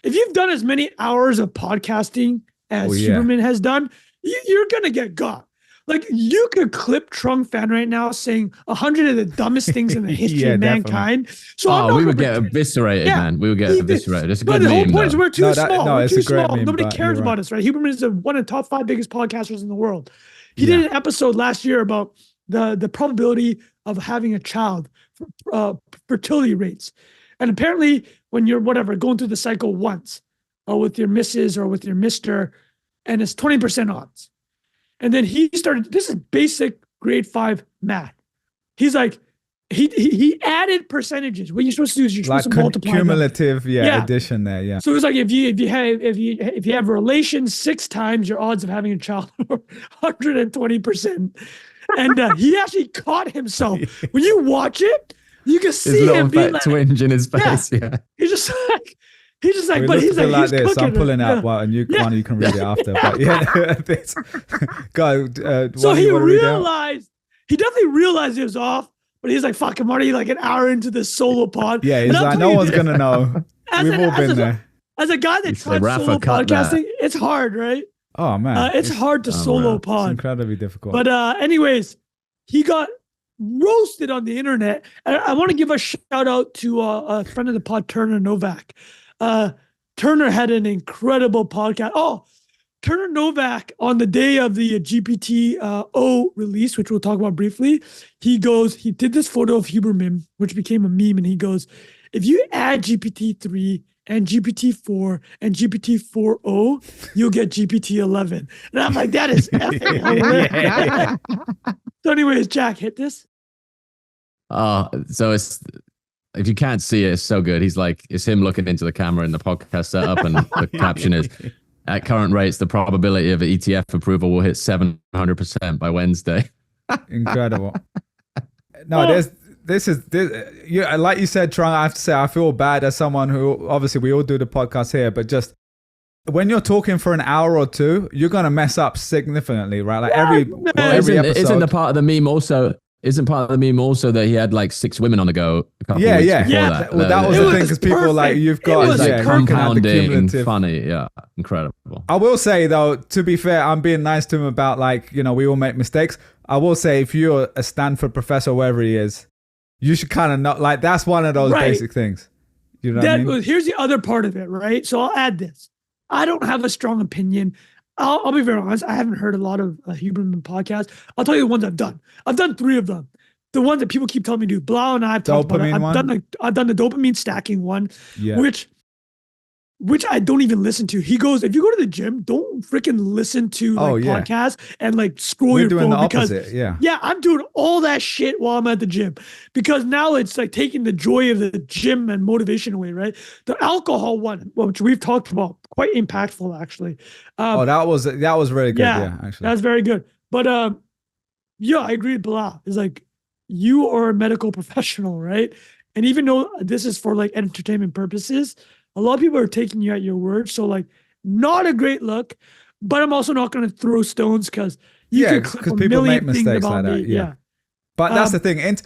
[SPEAKER 3] if you've done as many hours of podcasting as Huberman has done, you're gonna get got. Like, you could clip Trung Phan right now saying 100 of the dumbest things in the history of mankind. So
[SPEAKER 1] we would get eviscerated, man. We would get eviscerated. It's a good
[SPEAKER 3] meme.
[SPEAKER 1] The
[SPEAKER 3] whole point is we're too small. We're too small.
[SPEAKER 2] Meme,
[SPEAKER 3] nobody cares about us, right? Huberman is one of the top 5 biggest podcasters in the world. He did an episode last year about the probability of having a child, fertility rates. And apparently, when you're going through the cycle once, with your missus or with your mister, and it's 20% odds. And then he started, this is basic grade 5 math. He's like, he added percentages. What you're supposed to do is you're supposed to multiply
[SPEAKER 2] cumulative addition there, yeah.
[SPEAKER 3] So it was like if you have a relation 6 times, your odds of having a child are 120%. And he actually caught himself. When you watch it, you can see him being like,
[SPEAKER 1] twinge in his face. Yeah.
[SPEAKER 3] He's just like, but he's like
[SPEAKER 2] this. I'm pulling out one, and you can read it after. But go.
[SPEAKER 3] So he definitely realized it was off. But he's like, "Fuck, I'm already like an hour into this solo pod."
[SPEAKER 2] Yeah, he's like, no one's gonna know. We've all been there.
[SPEAKER 3] As a guy that tried solo podcasting, it's hard, right?
[SPEAKER 2] Oh man,
[SPEAKER 3] it's hard to solo pod.
[SPEAKER 2] It's incredibly difficult.
[SPEAKER 3] But anyways, he got roasted on the internet. And I want to give a shout out to a friend of the pod, Turner Novak. Turner had an incredible podcast. Oh, Turner Novak, on the day of the GPT-O release, which we'll talk about briefly, he did this photo of Huberman, which became a meme, and he goes, if you add GPT-3 and GPT-4 and GPT-4o, you'll get GPT-11. And I'm like, that is epic. So anyways, Jack, hit this.
[SPEAKER 1] So if you can't see it, it's so good. He's like, it's him looking into the camera in the podcast setup, and the caption is, at current rates, the probability of an ETF approval will hit 700% by Wednesday.
[SPEAKER 2] Incredible. No, this is like you said, Trung, I have to say, I feel bad as someone who, obviously we all do the podcast here, but just when you're talking for an hour or two, you're going to mess up significantly, right? Like every episode.
[SPEAKER 1] Isn't the part of the meme also... Isn't part of the meme also that he had like 6 women on the go a couple of weeks before that?
[SPEAKER 2] Well, that was the thing, because people like, you've got
[SPEAKER 1] like compounding, funny, incredible.
[SPEAKER 2] I will say though, to be fair, I'm being nice to him about like, we all make mistakes. I will say, if you're a Stanford professor, wherever he is, you should kind of know, like, that's one of those basic things. You know what I mean?
[SPEAKER 3] Here's the other part of it, right? So I'll add this. I don't have a strong opinion. I'll be very honest. I haven't heard a lot of Huberman podcasts. I'll tell you the ones I've done. I've done 3 of them. The ones that people keep telling me to do. Bilal and I have talked about it. I've done the dopamine stacking one, which I don't even listen to. He goes, if you go to the gym, don't freaking listen to podcasts and like scroll your phone, because I'm doing all that shit while I'm at the gym, because now it's like taking the joy of the gym and motivation away, right? The alcohol one, which we've talked about, quite impactful actually.
[SPEAKER 2] That was really good. Yeah, actually,
[SPEAKER 3] that's very good. But I agree with Bilal. It's like, you are a medical professional, right? And even though this is for like entertainment purposes, a lot of people are taking you at your word. So like, not a great look, but I'm also not going to throw stones because
[SPEAKER 2] people make mistakes like that. Yeah. But that's the thing. And,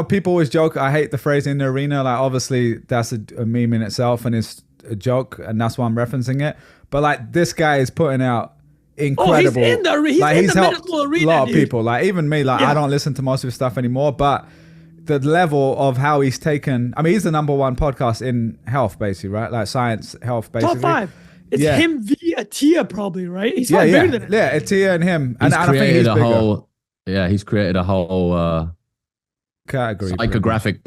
[SPEAKER 2] people always joke, I hate the phrase in the arena. Like, obviously that's a meme in itself and it's a joke. And that's why I'm referencing it. But like, this guy is putting out incredible.
[SPEAKER 3] He's in the medical arena,
[SPEAKER 2] a lot of people, like even me, like I don't listen to most of his stuff anymore, but the level of how he's taken, I mean, he's the #1 podcast in health, basically, right? Like science, health, basically.
[SPEAKER 3] Top 5. It's him v. Atia, probably, right? He's bigger than it.
[SPEAKER 2] Yeah, Atia and him.
[SPEAKER 1] He's created a whole
[SPEAKER 2] category,
[SPEAKER 1] psychographic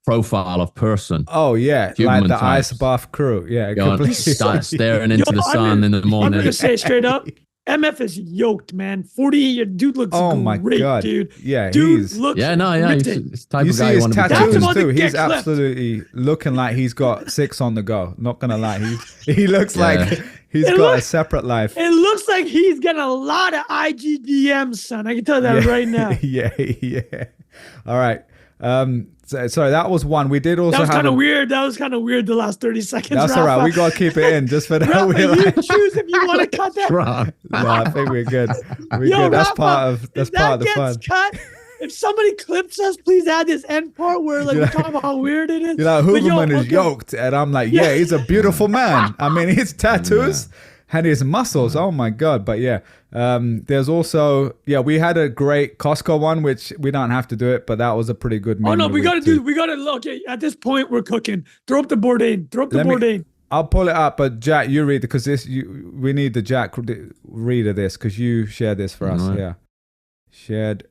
[SPEAKER 1] profile of person.
[SPEAKER 2] Oh yeah, like the ice buff crew. Yeah, completely.
[SPEAKER 1] Start staring into the sun in the morning.
[SPEAKER 3] I'm gonna say straight up, MF is yoked, man. 40, dude looks great, God. Dude.
[SPEAKER 2] Yeah,
[SPEAKER 3] dude looks
[SPEAKER 1] he's type
[SPEAKER 2] you
[SPEAKER 1] of
[SPEAKER 2] see
[SPEAKER 1] guy
[SPEAKER 2] his tattoos too. He's
[SPEAKER 3] clipped.
[SPEAKER 2] absolutely looking like he's got 6 on the go. Not gonna lie, he looks like he's got a separate life.
[SPEAKER 3] It looks like he's getting a lot of IGDM, son. I can tell that right now.
[SPEAKER 2] Yeah. All right. So that was one. We did also have
[SPEAKER 3] kind of weird. That was kind of weird. The last 30 seconds.
[SPEAKER 2] That's all right. We gotta keep it in just for that.
[SPEAKER 3] Rafa, you choose if you want to cut that.
[SPEAKER 2] No, I think we're good. We're good. That's part of the fun.
[SPEAKER 3] Cut, if somebody clips us, please add this end part where like we talk about how weird it is.
[SPEAKER 2] You're like, Huberman is yoked, and I'm like, he's a beautiful man. I mean, his tattoos and his muscles. Oh my God! But there's also we had a great Costco one, which we don't have to do it, but that was a pretty good meme.
[SPEAKER 3] Oh no, we gotta look. At this point, we're cooking. Throw up the Bourdain.
[SPEAKER 2] I'll pull it up, but Jack, you read it because we need the Jack read of this because you shared this for us. Right. Yeah, shared.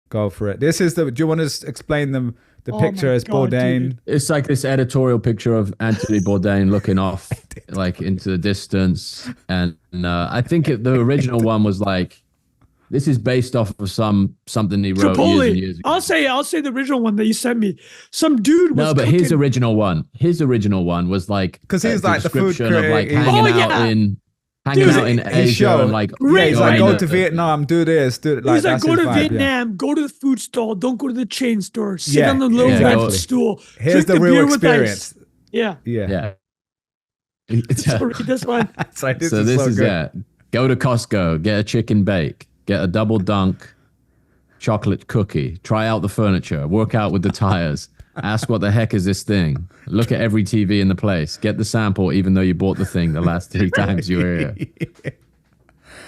[SPEAKER 2] Go for it. This is do you want to explain the picture as Bourdain? Dude.
[SPEAKER 1] It's like this editorial picture of Anthony Bourdain looking off like into the distance. And I think the original one was like, this is based off of something he wrote years and years ago.
[SPEAKER 3] I'll say the original one that you sent me. Some dude was cooking.
[SPEAKER 1] His original one was like,
[SPEAKER 2] because he's like the food critic,
[SPEAKER 1] of like hanging out in Asia and like,
[SPEAKER 2] he's like, go to Vietnam, do this, do it. Like,
[SPEAKER 3] he's like, go to Vietnam, go to the food stall, don't go to the chain store, sit on the low red stool.
[SPEAKER 2] Here's the real experience.
[SPEAKER 3] Yeah.
[SPEAKER 1] So
[SPEAKER 3] read this one.
[SPEAKER 1] This is go to Costco, get a chicken bake, get a double dunk chocolate cookie, try out the furniture, work out with the tires. Ask what the heck is this thing? Look at every TV in the place. Get the sample, even though you bought the thing the last 3 times you were here.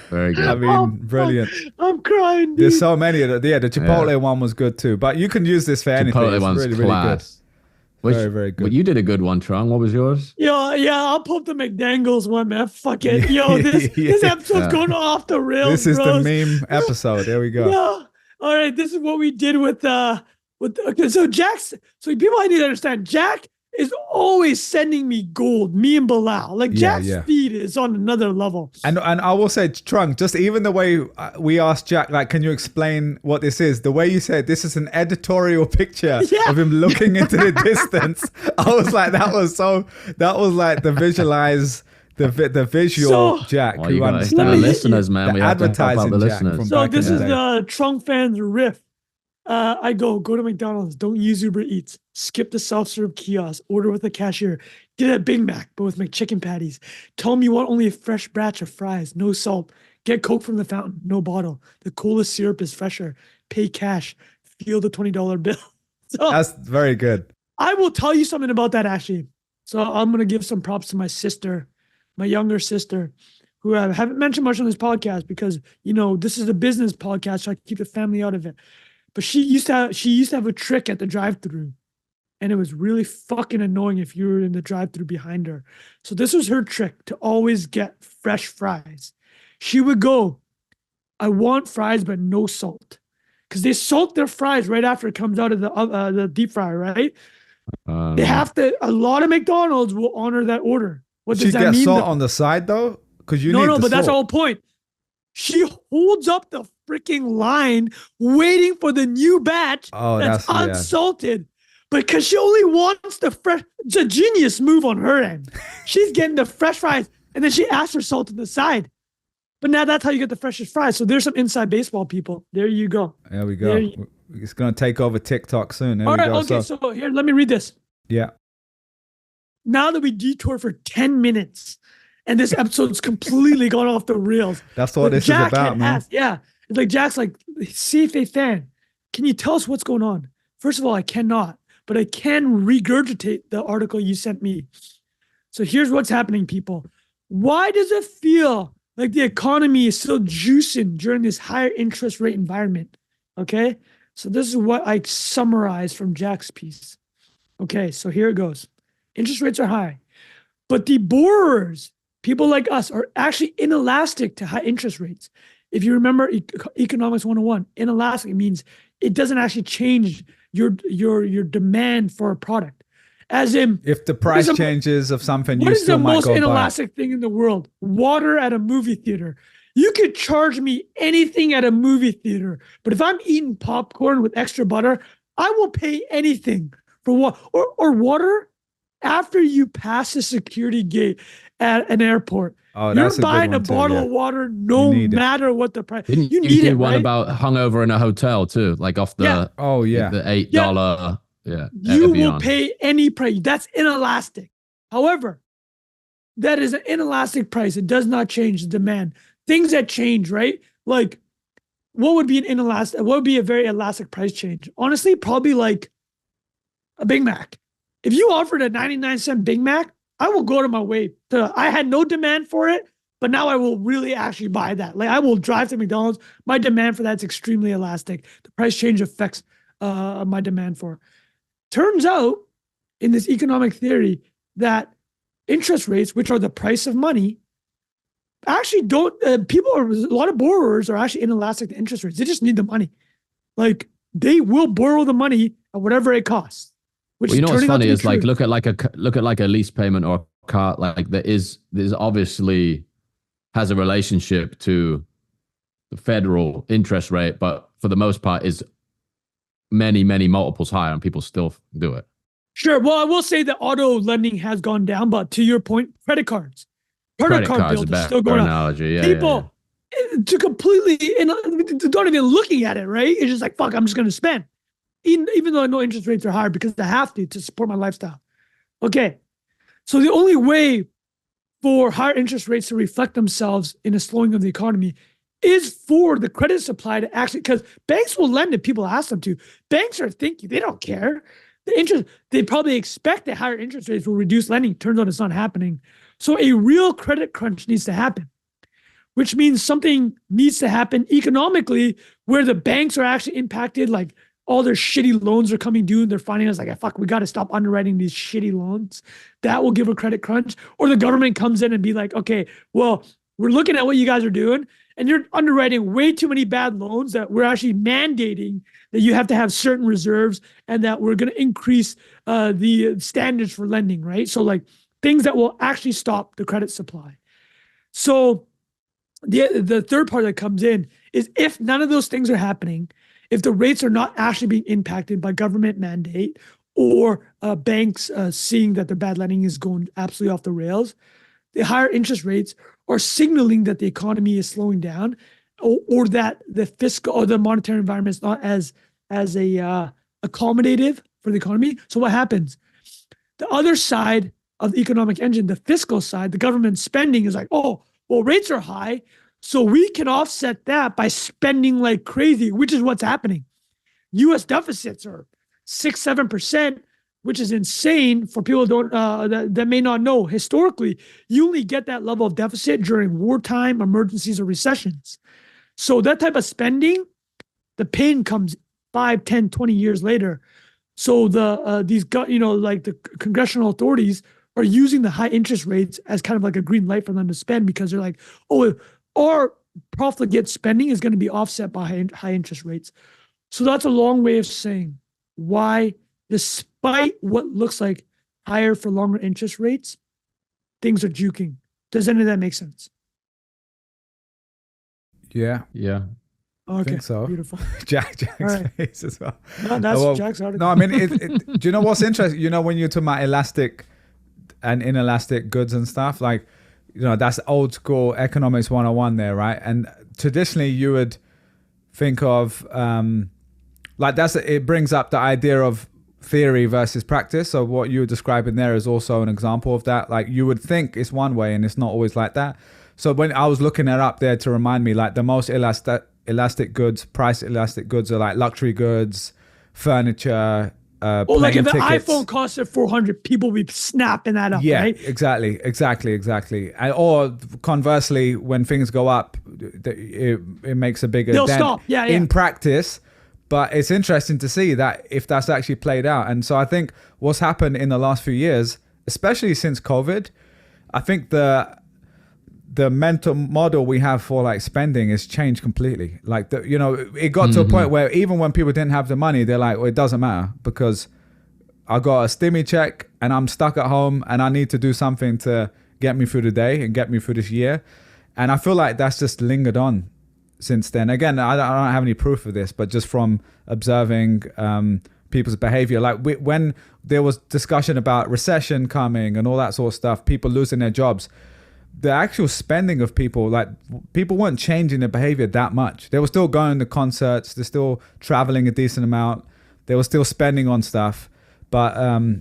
[SPEAKER 1] Very good.
[SPEAKER 2] I mean, brilliant.
[SPEAKER 3] I'm crying. Dude.
[SPEAKER 2] There's so many of the Chipotle one was good too. But you can use this for anything.
[SPEAKER 1] Chipotle one's really, class.
[SPEAKER 2] Really good. Very good.
[SPEAKER 1] Well, you did a good one, Trung. What was yours?
[SPEAKER 3] Yeah, I'll pull up the McDaniels one, man. Fuck it. Yo, this episode's going off the rails.
[SPEAKER 2] This is the meme episode. There we go.
[SPEAKER 3] Yeah. All right, this is what we did with so people I need to understand, Jack is always sending me gold, me and Bilal. Like Jack's feed is on another level.
[SPEAKER 2] And I will say, Trung, just even the way we asked Jack, like, can you explain what this is? The way you said this is an editorial picture of him looking into the distance. I was like, that was like the visualize. The visual Jack,
[SPEAKER 1] who understands the listeners, man. We have to help out the listeners.
[SPEAKER 3] So this is the Trung Phan's riff. I go to McDonald's. Don't use Uber Eats. Skip the self-serve kiosk. Order with the cashier. Get a Big Mac, but with McChicken patties. Tell them you want only a fresh batch of fries, no salt. Get Coke from the fountain, no bottle. The coolest syrup is fresher. Pay cash. Feel the $20 bill. So
[SPEAKER 2] that's very good.
[SPEAKER 3] I will tell you something about that actually. So I'm gonna give some props to my sister, my younger sister, who I haven't mentioned much on this podcast because this is a business podcast, so I keep the family out of it. But she used to have a trick at the drive-thru, and it was really fucking annoying if you were in the drive-thru behind her. So this was her trick to always get fresh fries. She would go, I want fries, but no salt. Because they salt their fries right after it comes out of the deep fryer, right? They have to, a lot of McDonald's will honor that order. What does that mean?
[SPEAKER 2] She gets salt on the side though? Because you need the salt.
[SPEAKER 3] That's the whole point. She holds up the freaking line waiting for the new batch that's unsalted. Because she only wants the fresh. It's a genius move on her end. She's getting the fresh fries, and then she asks for salt on the side. But now that's how you get the freshest fries. So there's some inside baseball people. There you go.
[SPEAKER 2] There we go. It's going to take over TikTok soon. There
[SPEAKER 3] All
[SPEAKER 2] we
[SPEAKER 3] right,
[SPEAKER 2] go.
[SPEAKER 3] okay, so here, let me read this.
[SPEAKER 2] Yeah.
[SPEAKER 3] Now that we detour for 10 minutes, and this episode's completely gone off the rails.
[SPEAKER 2] That's what this is about, man.
[SPEAKER 3] Yeah. It's like Jack's like, CFA fan, can you tell us what's going on? First of all, I cannot, but I can regurgitate the article you sent me. So here's what's happening, people. Why does it feel like the economy is still juicing during this higher interest rate environment? Okay. So this is what I summarized from Jack's piece. Okay. So here it goes. Interest rates are high, but the borrowers, people like us, are actually inelastic to high interest rates. If you remember Economics 101, inelastic means it doesn't actually change your demand for a product. As in,
[SPEAKER 2] if the price changes of something, you still might go buy. What is the most
[SPEAKER 3] inelastic thing in the world? Water at a movie theater. You could charge me anything at a movie theater, but if I'm eating popcorn with extra butter, I will pay anything for what or water after you pass the security gate at an airport.
[SPEAKER 2] Oh,
[SPEAKER 3] you're buying a bottle of water no matter what the price.
[SPEAKER 1] You need it, one right? About hungover in a hotel too, like off the the $8. Yeah,
[SPEAKER 3] you will pay any price. That's inelastic. However, that is an inelastic price. It does not change the demand. Things that change, right? Like, what would be an inelastic? What would be a very elastic price change? Honestly, probably like a Big Mac. If you offered a 99-cent Big Mac, I will go to my way. I had no demand for it, but now I will really actually buy that. Like, I will drive to McDonald's. My demand for that's extremely elastic. The price change affects my demand for it. Turns out, in this economic theory, that interest rates, which are the price of money, actually don't. A lot of borrowers are actually inelastic to interest rates. They just need the money. Like, they will borrow the money at whatever it costs. Which
[SPEAKER 1] you know what's funny is like look at like a lease payment or a car. Like there's obviously has a relationship to the federal interest rate, but for the most part is many multiples higher, and people still do it.
[SPEAKER 3] Sure. Well, I will say that auto lending has gone down, but to your point, credit cards
[SPEAKER 1] bills are still going analogy. Yeah,
[SPEAKER 3] people to completely don't even looking at it, right? It's just like, fuck, I'm just going to spend. Even though I know interest rates are higher because I have to support my lifestyle. Okay. So the only way for higher interest rates to reflect themselves in a slowing of the economy is for the credit supply to actually, because banks will lend if people ask them to. Banks are thinking, they don't care. They probably expect that higher interest rates will reduce lending. Turns out it's not happening. So a real credit crunch needs to happen, which means something needs to happen economically where the banks are actually impacted, like all their shitty loans are coming due and they're finding us like, fuck, we got to stop underwriting these shitty loans. That will give a credit crunch. Or the government comes in and be like, okay, well, we're looking at what you guys are doing and you're underwriting way too many bad loans that we're actually mandating that you have to have certain reserves and that we're going to increase the standards for lending, right? So like things that will actually stop the credit supply. So the third part that comes in is if none of those things are happening, if the rates are not actually being impacted by government mandate or banks seeing that their bad lending is going absolutely off the rails, the higher interest rates are signaling that the economy is slowing down or that the fiscal or the monetary environment is not as accommodative for the economy. So what happens? The other side of the economic engine, the fiscal side, the government spending is like, oh, well, rates are high. So we can offset that by spending like crazy, which is what's happening. U.S. deficits are 6-7%, which is insane for people that may not know. Historically, you only get that level of deficit during wartime, emergencies, or recessions. So that type of spending, the pain comes 5, 10, 20 years later. So the congressional authorities are using the high interest rates as kind of like a green light for them to spend, because they're like, oh, our profligate spending is going to be offset by high interest rates. So that's a long way of saying why, despite what looks like higher for longer interest rates, things are juking. Does any of that make sense?
[SPEAKER 2] Yeah.
[SPEAKER 1] Yeah.
[SPEAKER 2] Okay. I think so.
[SPEAKER 3] Beautiful.
[SPEAKER 2] Jack's face as well.
[SPEAKER 3] No, that's Jack's article.
[SPEAKER 2] No, I mean, do you know what's interesting? You know, when you're talking about elastic and inelastic goods and stuff, like, you know, that's old school economics 101 there, right? And traditionally you would think of, it brings up the idea of theory versus practice. So what you were describing there is also an example of that. Like, you would think it's one way and it's not always like that. So when I was looking it up there to remind me, like, the most elastic goods, price elastic goods are like luxury goods, furniture,
[SPEAKER 3] like if the iPhone costed $400, people would be snapping that up, right?
[SPEAKER 2] Exactly. Or conversely, when things go up, it makes a bigger dent.
[SPEAKER 3] Stop.
[SPEAKER 2] In practice. But it's interesting to see that if that's actually played out. And so I think what's happened in the last few years, especially since COVID, I think the mental model we have for like spending has changed completely. Like, it got to a point where even when people didn't have the money, they're like, well, it doesn't matter because I got a stimmy check and I'm stuck at home and I need to do something to get me through the day and get me through this year. And I feel like that's just lingered on since then. Again, I don't have any proof of this, but just from observing people's behavior, like when there was discussion about recession coming and all that sort of stuff, people losing their jobs, the actual spending of people, like, people weren't changing their behavior that much. They were still going to concerts. They're still traveling a decent amount. They were still spending on stuff. But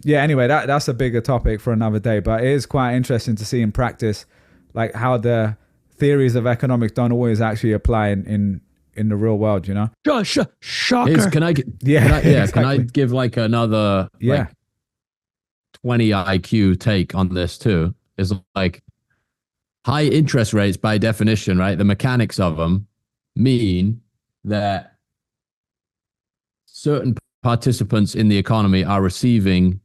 [SPEAKER 2] anyway, that's a bigger topic for another day. But it is quite interesting to see in practice, like, how the theories of economics don't always actually apply in the real world, you know?
[SPEAKER 3] Shocker.
[SPEAKER 1] Can I give like another like 20 IQ take on this too? Is like, high interest rates, by definition, right? The mechanics of them mean that certain participants in the economy are receiving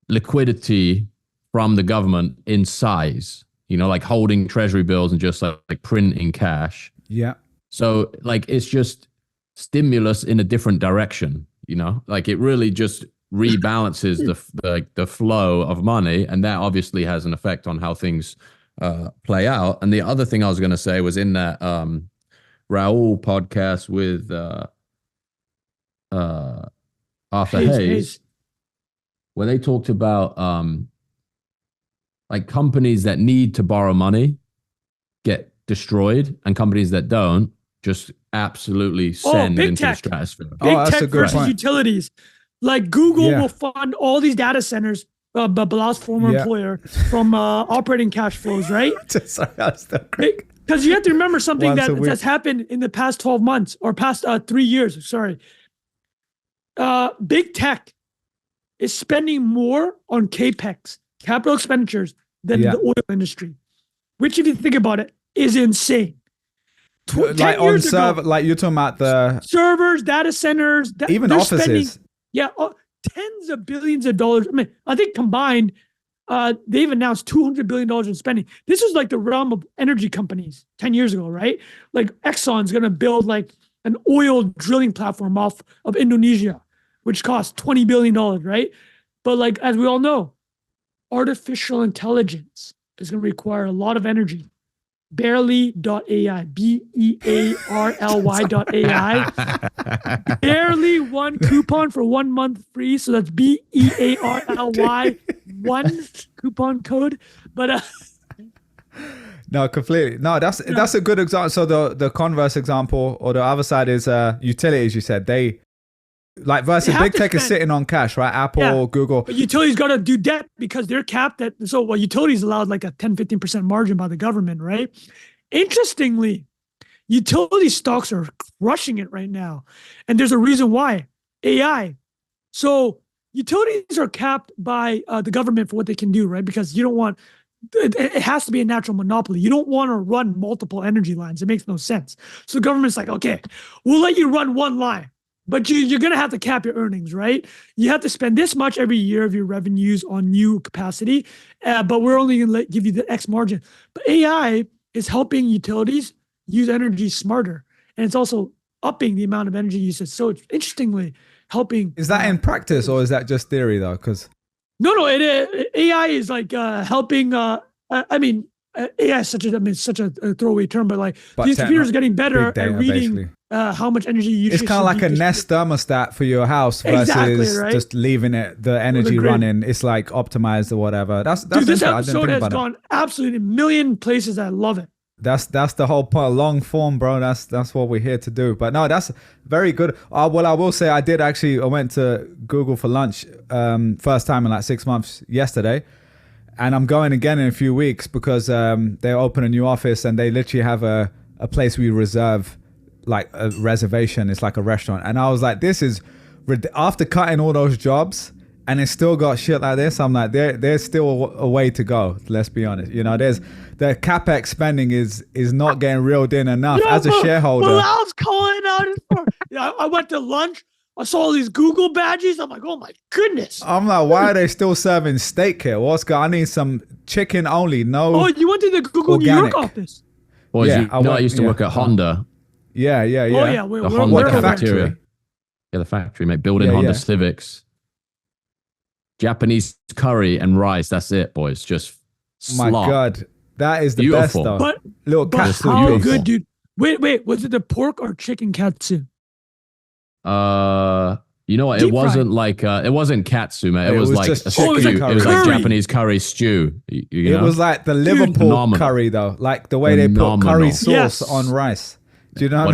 [SPEAKER 1] liquidity from the government in size, like holding treasury bills and just like printing cash.
[SPEAKER 2] Yeah.
[SPEAKER 1] So like, it's just stimulus in a different direction, like it really just rebalances the flow of money. And that obviously has an effect on how things play out. And the other thing I was going to say was in that Raul podcast with Arthur Hayes, where they talked about like companies that need to borrow money get destroyed and companies that don't just absolutely send into the stratosphere.
[SPEAKER 3] Big tech versus utilities. Like Google will fund all these data centers, Bilal's former employer, from operating cash flows, right? Because you have to remember something that's happened in the past 12 months or past 3 years. Sorry. Big tech is spending more on CapEx, capital expenditures, than the oil industry, which, if you think about it, is insane.
[SPEAKER 2] Like on server, like you're talking about the
[SPEAKER 3] servers, data centers,
[SPEAKER 2] even offices.
[SPEAKER 3] Tens of billions of dollars. I mean, I think combined, they've announced $200 billion in spending. This is like the realm of energy companies 10 years ago, right? Like Exxon's going to build like an oil drilling platform off of Indonesia, which costs $20 billion, right? But like, as we all know, artificial intelligence is going to require a lot of energy. Barely.ai, BEARLY.ai. Barely one coupon for 1 month free. So that's BEARLY, one coupon code. But
[SPEAKER 2] no, completely. No, that's a good example. So the converse example, or the other side is utilities. You said they like versus big tech is sitting on cash, right? Apple, Google.
[SPEAKER 3] But utilities got to do debt because they're capped at. So utilities allowed like a 10-15% margin by the government, right? Interestingly, utility stocks are crushing it right now, and there's a reason why. AI. So utilities are capped by the government for what they can do, right? Because you don't want. It has to be a natural monopoly. You don't want to run multiple energy lines. It makes no sense. So the government's like, okay, we'll let you run one line. but you're going to have to cap your earnings, right? You have to spend this much every year of your revenues on new capacity, but we're only going to give you the X margin. But AI is helping utilities use energy smarter, and it's also upping the amount of energy usage. So it's interestingly helping.
[SPEAKER 2] Is that in practice or is that just theory though? Because
[SPEAKER 3] AI is like helping. I mean, AI is such a throwaway term, but these computers are getting better at reading how much energy you.
[SPEAKER 2] It's kind of like a Nest thermostat for your house versus just leaving the energy running. It's like optimized or whatever. That's
[SPEAKER 3] dude, this episode has gone absolutely a million places. I love it.
[SPEAKER 2] That's the whole point. Long form, bro. That's what we're here to do. But no, that's very good. Well, I will say I went to Google for lunch first time in like 6 months yesterday. And I'm going again in a few weeks because they open a new office and they literally have a place we reserve, like a reservation. It's like a restaurant. And I was like, this is, after cutting all those jobs and it's still got shit like this, I'm like, there's still a way to go. Let's be honest. You know, the CapEx spending is not getting reeled in enough. As a shareholder.
[SPEAKER 3] Well, I was calling out. I went to lunch. I saw all these Google badges. I'm like, oh my goodness.
[SPEAKER 2] I'm like, why are they still serving steak here? I need some chicken only. No.
[SPEAKER 3] Oh, you went to the Google
[SPEAKER 2] organic.
[SPEAKER 3] New York office.
[SPEAKER 1] Boys, yeah, I used to work at Honda.
[SPEAKER 2] Yeah.
[SPEAKER 3] Oh yeah,
[SPEAKER 1] the Honda
[SPEAKER 2] factory.
[SPEAKER 1] Yeah, the factory, mate. Building Honda Civics. Japanese curry and rice. That's it, boys. Just slop.
[SPEAKER 2] My God, that is the best though.
[SPEAKER 3] But
[SPEAKER 2] katsu.
[SPEAKER 3] How good, dude? Wait. Was it the pork or chicken katsu?
[SPEAKER 1] You know what? It wasn't like it wasn't katsu, mate. It was like a stew.
[SPEAKER 2] It
[SPEAKER 1] was like Japanese curry stew. You know?
[SPEAKER 2] It was like the Liverpool curry though, like the way they put curry sauce on rice. Do you know
[SPEAKER 1] what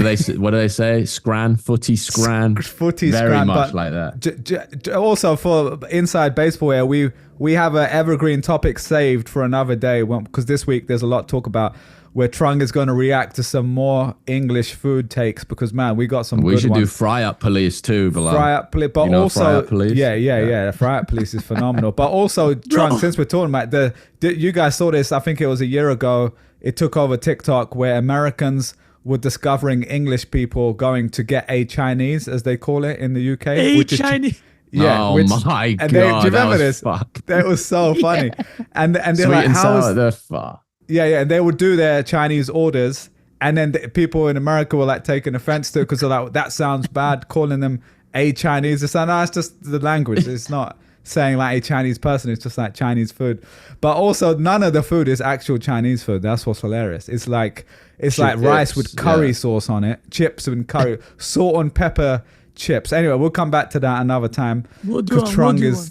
[SPEAKER 1] do they say? Scran, footy scran.
[SPEAKER 2] Footy
[SPEAKER 1] very
[SPEAKER 2] scran,
[SPEAKER 1] much like that.
[SPEAKER 2] Also for inside baseball here, we have an evergreen topic saved for another day because this week there's a lot to talk about. Where Trung is going to react to some more English food takes because man, we got some.
[SPEAKER 1] We
[SPEAKER 2] good
[SPEAKER 1] should
[SPEAKER 2] ones.
[SPEAKER 1] do fry up police too, Bilal.
[SPEAKER 2] Fry up police, but also
[SPEAKER 1] fry up police?
[SPEAKER 2] Yeah. Fry up police is phenomenal. But also, Trung, since we're talking about you guys saw this. I think it was a year ago. It took over TikTok where Americans were discovering English people going to get a Chinese, as they call it in the UK.
[SPEAKER 3] Chinese.
[SPEAKER 2] Yeah.
[SPEAKER 1] My God.
[SPEAKER 2] Do you remember this? That was so funny. And they're
[SPEAKER 1] sweet
[SPEAKER 2] like,
[SPEAKER 1] and
[SPEAKER 2] how
[SPEAKER 1] sour,
[SPEAKER 2] is
[SPEAKER 1] they're far.
[SPEAKER 2] Yeah, and they would do their Chinese orders, and then people in America were like taking offense to it because they're like, that sounds bad, calling them a Chinese. It's like, no, it's just the language. It's not saying like a Chinese person. It's just like Chinese food. But also, none of the food is actual Chinese food. That's what's hilarious. It's like rice with curry sauce on it, chips and curry, salt and pepper chips. Anyway, we'll come back to that another time. Because Trung is,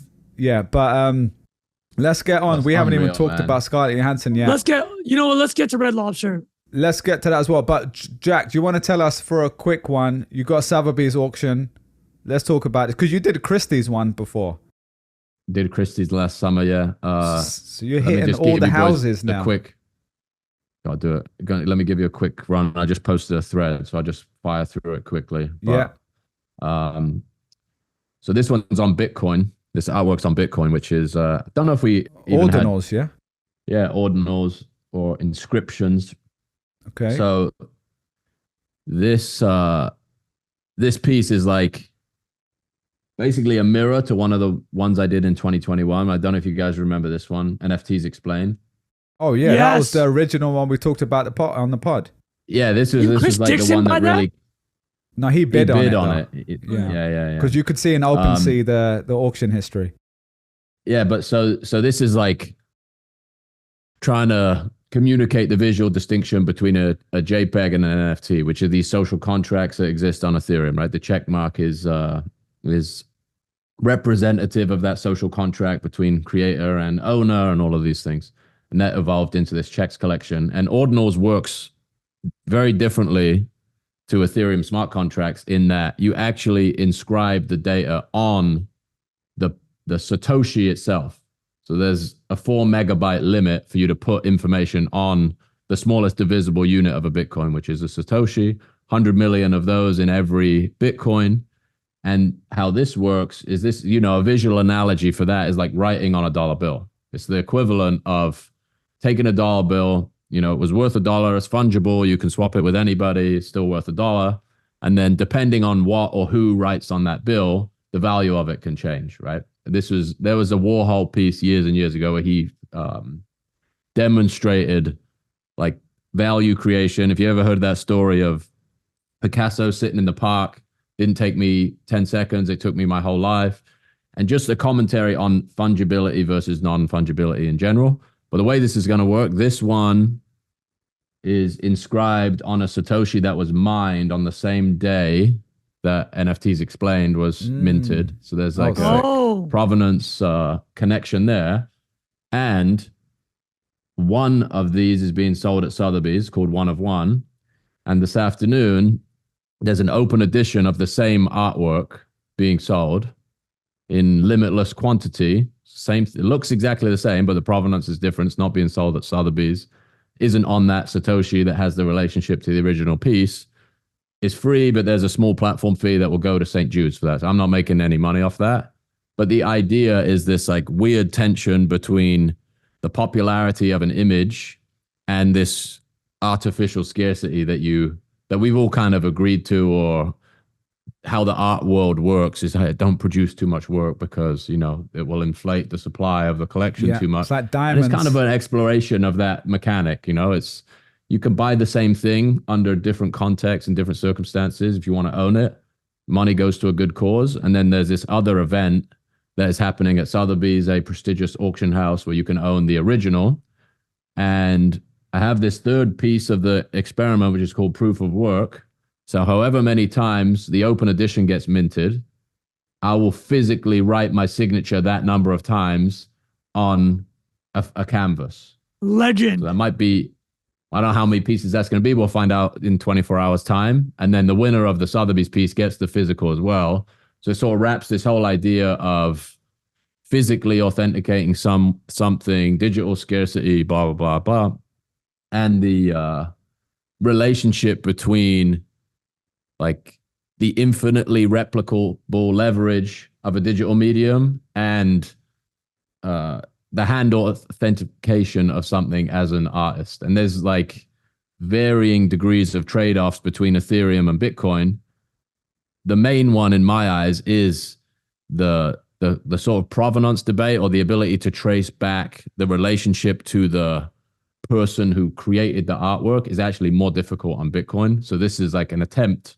[SPEAKER 2] but let's get on. We haven't even talked about Scarlett Johansson yet.
[SPEAKER 3] Let's get to Red Lobster.
[SPEAKER 2] Let's get to that as well. But Jack, do you want to tell us for a quick one? You got Sotheby's auction. Let's talk about it because you did Christie's one before.
[SPEAKER 1] Did Christie's last summer, yeah.
[SPEAKER 2] So you're hitting all the houses now.
[SPEAKER 1] I'll do it. Let me give you a quick run. I just posted a thread, so I'll just fire through it quickly.
[SPEAKER 2] But,
[SPEAKER 1] so this one's on Bitcoin. This artwork's on Bitcoin, which is I don't know if we even
[SPEAKER 2] ordinals,
[SPEAKER 1] ordinals or inscriptions.
[SPEAKER 2] Okay.
[SPEAKER 1] So this piece is like basically a mirror to one of the ones I did in 2021. I don't know if you guys remember this one, NFTs Explained.
[SPEAKER 2] Oh yeah, yes. That was the original one we talked about on the pod.
[SPEAKER 1] Yeah, this was like
[SPEAKER 3] Dixon
[SPEAKER 1] the one that really.
[SPEAKER 2] No, he bid on it.
[SPEAKER 1] Yeah.
[SPEAKER 2] Because you could see in OpenSea the auction history.
[SPEAKER 1] Yeah, but so this is like trying to communicate the visual distinction between a JPEG and an NFT, which are these social contracts that exist on Ethereum, right? The check mark is representative of that social contract between creator and owner and all of these things. And that evolved into this checks collection. And Ordinals works very differently to Ethereum smart contracts in that you actually inscribe the data on the Satoshi itself. So there's a 4 megabyte limit for you to put information on the smallest divisible unit of a Bitcoin, which is a Satoshi, 100 million of those in every Bitcoin. And how this works is this, a visual analogy for that is like writing on a dollar bill. It's the equivalent of taking a dollar bill, it was worth $1, it's fungible, you can swap it with anybody, it's still worth $1. And then depending on what or who writes on that bill, the value of it can change, right? There was a Warhol piece years and years ago where he demonstrated like value creation. If you ever heard that story of Picasso sitting in the park, didn't take me 10 seconds, it took me my whole life. And just a commentary on fungibility versus non-fungibility in general. But the way this is going to work, this one is inscribed on a Satoshi that was mined on the same day that NFTs explained was minted. So there's like a provenance connection there. And one of these is being sold at Sotheby's called One of One. And this afternoon, there's an open edition of the same artwork being sold in limitless quantity. It looks exactly the same, but the provenance is different. It's not being sold at Sotheby's. Isn't on that Satoshi that has the relationship to the original piece. It's free, but there's a small platform fee that will go to St. Jude's for that. So I'm not making any money off that. But the idea is this like weird tension between the popularity of an image and this artificial scarcity that we've all kind of agreed to, or how the art world works is don't produce too much work because, you know, it will inflate the supply of the collection too much.
[SPEAKER 2] It's like diamonds.
[SPEAKER 1] And it's kind of an exploration of that mechanic, you know. You can buy the same thing under different contexts and different circumstances. If you want to own it, money goes to a good cause. And then there's this other event that is happening at Sotheby's, a prestigious auction house where you can own the original. And I have this third piece of the experiment, which is called proof of work. So however many times the open edition gets minted, I will physically write my signature that number of times on a canvas.
[SPEAKER 3] Legend.
[SPEAKER 1] So that might be, I don't know how many pieces that's going to be. We'll find out in 24 hours time. And then the winner of the Sotheby's piece gets the physical as well. So it sort of wraps this whole idea of physically authenticating something, digital scarcity, blah, blah, blah, blah. And the relationship between like the infinitely replicable leverage of a digital medium and the hand authentication of something as an artist. And there's like varying degrees of trade-offs between Ethereum and Bitcoin. The main one in my eyes is the sort of provenance debate, or the ability to trace back the relationship to the person who created the artwork is actually more difficult on Bitcoin. So this is like an attempt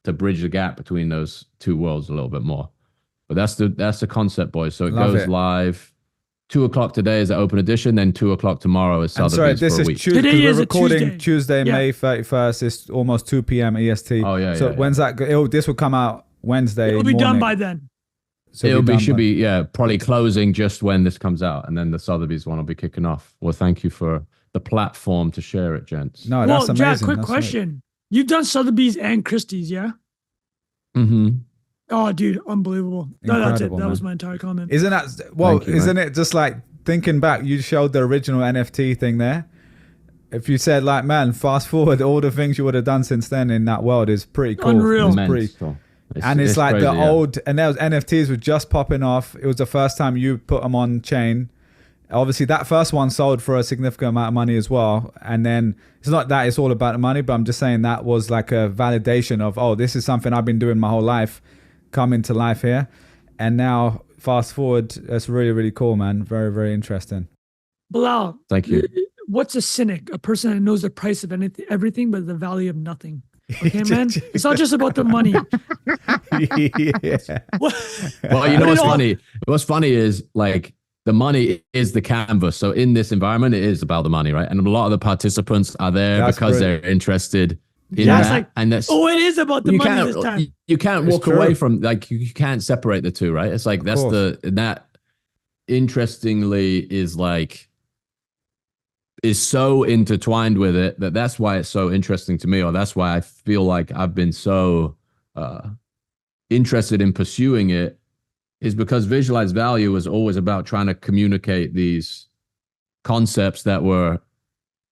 [SPEAKER 1] to bridge the gap between those two worlds a little bit more. But that's the concept, boys. So it goes live 2:00 today is the open edition, then 2:00 tomorrow is Sotheby's.
[SPEAKER 2] Sorry, this
[SPEAKER 1] for a
[SPEAKER 2] is
[SPEAKER 1] week.
[SPEAKER 2] Tuesday. We're recording Tuesday, May 31st. It's almost 2 p.m. EST.
[SPEAKER 1] Oh yeah.
[SPEAKER 2] So when's that? This will come out Wednesday.
[SPEAKER 3] It'll be done by then.
[SPEAKER 2] So
[SPEAKER 1] should be probably closing just when this comes out, and then the Sotheby's one will be kicking off. Well, thank you for the platform to share it, gents.
[SPEAKER 2] No, that's amazing.
[SPEAKER 3] Jack, quick question. You've done Sotheby's and Christie's, yeah?
[SPEAKER 1] Mm-hmm.
[SPEAKER 3] Oh, dude, unbelievable. No, that's it. That was my entire comment.
[SPEAKER 2] Isn't it just like thinking back, you showed the original NFT thing there. If you said like, man, fast forward, all the things you would have done since then in that world is pretty cool.
[SPEAKER 3] Unreal.
[SPEAKER 2] It's like crazy, old, and those NFTs were just popping off. It was the first time you put them on chain. Obviously, that first one sold for a significant amount of money as well. And then it's not that it's all about the money, but I'm just saying that was like a validation of, oh, this is something I've been doing my whole life, coming to life here. And now, fast forward, that's really, really cool, man. Very, very interesting.
[SPEAKER 3] Bilal,
[SPEAKER 1] thank you.
[SPEAKER 3] What's a cynic? A person that knows the price of everything, but the value of nothing. Okay, man. It's not just about the money.
[SPEAKER 2] Yeah.
[SPEAKER 1] Well, you know what's funny? What's funny is like, the money is the canvas. So in this environment, it is about the money, right? And a lot of the participants are there because they're interested in that.
[SPEAKER 3] Like,
[SPEAKER 1] and that's,
[SPEAKER 3] it is about the money this time.
[SPEAKER 1] You can't walk away from, like, you can't separate the two, right? It's like, that interestingly is like, is so intertwined with it that's why it's so interesting to me, or that's why I feel like I've been so interested in pursuing it, is because visualized value was always about trying to communicate these concepts that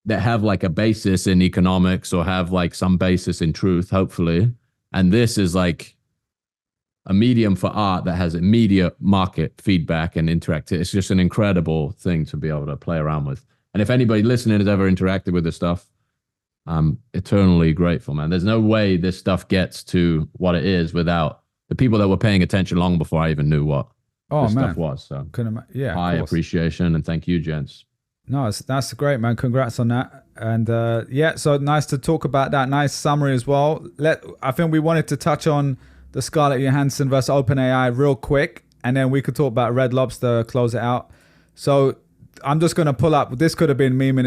[SPEAKER 1] have like a basis in economics or have like some basis in truth, hopefully. And this is like a medium for art that has immediate market feedback and interactive. It's just an incredible thing to be able to play around with. And if anybody listening has ever interacted with this stuff, I'm eternally grateful, man. There's no way this stuff gets to what it is without the people that were paying attention long before I even knew what this stuff was. So
[SPEAKER 2] yeah,
[SPEAKER 1] high appreciation, and thank you, gents.
[SPEAKER 2] No, that's great, man. Congrats on that. And yeah, so nice to talk about that. Nice summary as well. I think we wanted to touch on the Scarlett Johansson versus OpenAI real quick, and then we could talk about Red Lobster, close it out. So I'm just going to pull up. This could have been meme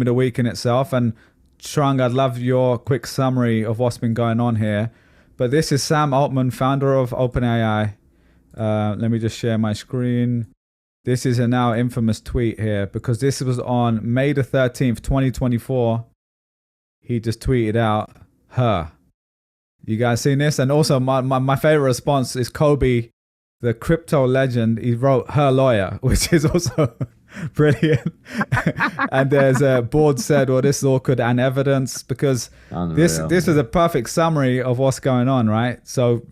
[SPEAKER 2] of the week in itself. And Trung, I'd love your quick summary of what's been going on here. But this is Sam Altman, founder of OpenAI. Let me just share my screen. This is a now infamous tweet here because this was on May the 13th, 2024. He just tweeted out her. You guys seen this? And also my favorite response is Kobe, the crypto legend. He wrote her lawyer, which is also brilliant. And there's a board said, well, this is awkward and evidence because this is a perfect summary of what's going on, right? So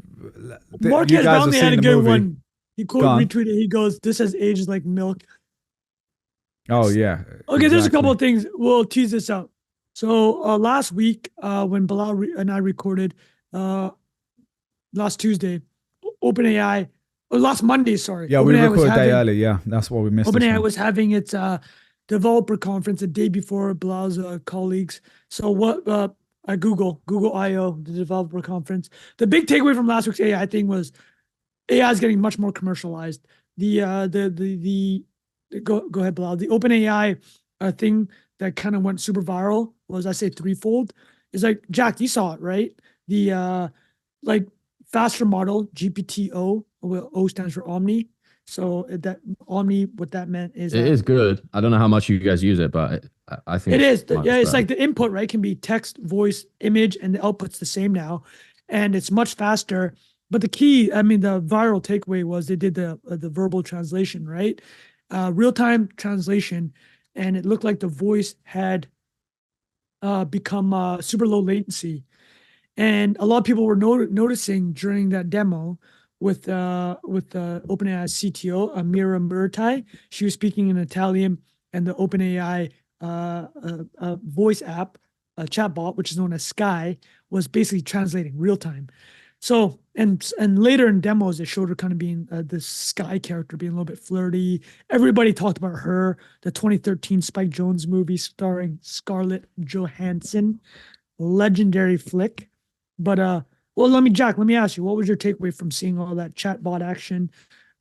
[SPEAKER 3] Marquez Brownlee had a good one. He retweeted. He goes, "This has aged like milk."
[SPEAKER 2] Oh yeah.
[SPEAKER 3] Okay, exactly. There's a couple of things. We'll tease this out. So last week, when Bilal and I recorded, last Tuesday, OpenAI, or last Monday, sorry.
[SPEAKER 2] Yeah, we recorded a day early. Yeah, that's what we missed.
[SPEAKER 3] OpenAI was having its developer conference the day before Bilal's colleagues. So what? At Google I/O, the developer conference. The big takeaway from last week's AI thing was AI is getting much more commercialized. Go ahead, Bilal. The OpenAI thing that kind of went super viral was, I say, threefold. Is like, Jack, you saw it, right? The like faster model, GPT-O, O stands for Omni. So that Omni, what that meant is
[SPEAKER 1] it is good. I don't know how much you guys use it, but I think
[SPEAKER 3] it is. Yeah, it's like the input, right? Can be text, voice, image, and the output's the same now, and it's much faster. But the key, I mean, the viral takeaway was they did the verbal translation, right? Real-time translation, and it looked like the voice had become super low latency. And a lot of people were noticing during that demo with OpenAI CTO, Amira Murtai. She was speaking in Italian, and the OpenAI voice app, chatbot, which is known as Sky, was basically translating real time. So, and later in demos, it showed her kind of being this Sky character being a little bit flirty. Everybody talked about her, the 2013 Spike Jonze movie starring Scarlett Johansson, legendary flick. But well, Jack, let me ask you, what was your takeaway from seeing all that chatbot action?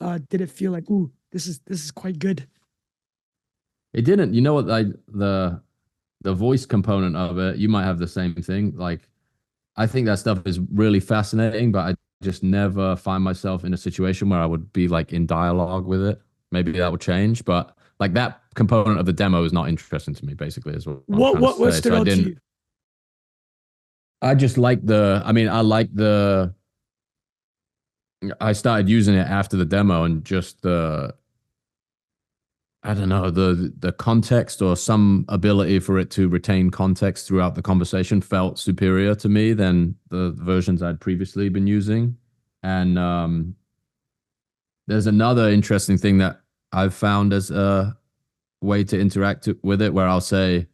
[SPEAKER 3] Did it feel like, ooh, this is quite good?
[SPEAKER 1] It didn't. You know what? The voice component of it, you might have the same thing. Like, I think that stuff is really fascinating, but I just never find myself in a situation where I would be like in dialogue with it. Maybe that would change, but like that component of the demo is not interesting to me. Basically, is what
[SPEAKER 3] stood out to you?
[SPEAKER 1] I just like I started using it after the demo, and just I don't know, the context or some ability for it to retain context throughout the conversation felt superior to me than the versions I'd previously been using. And there's another interesting thing that I've found as a way to interact with it, where I'll say,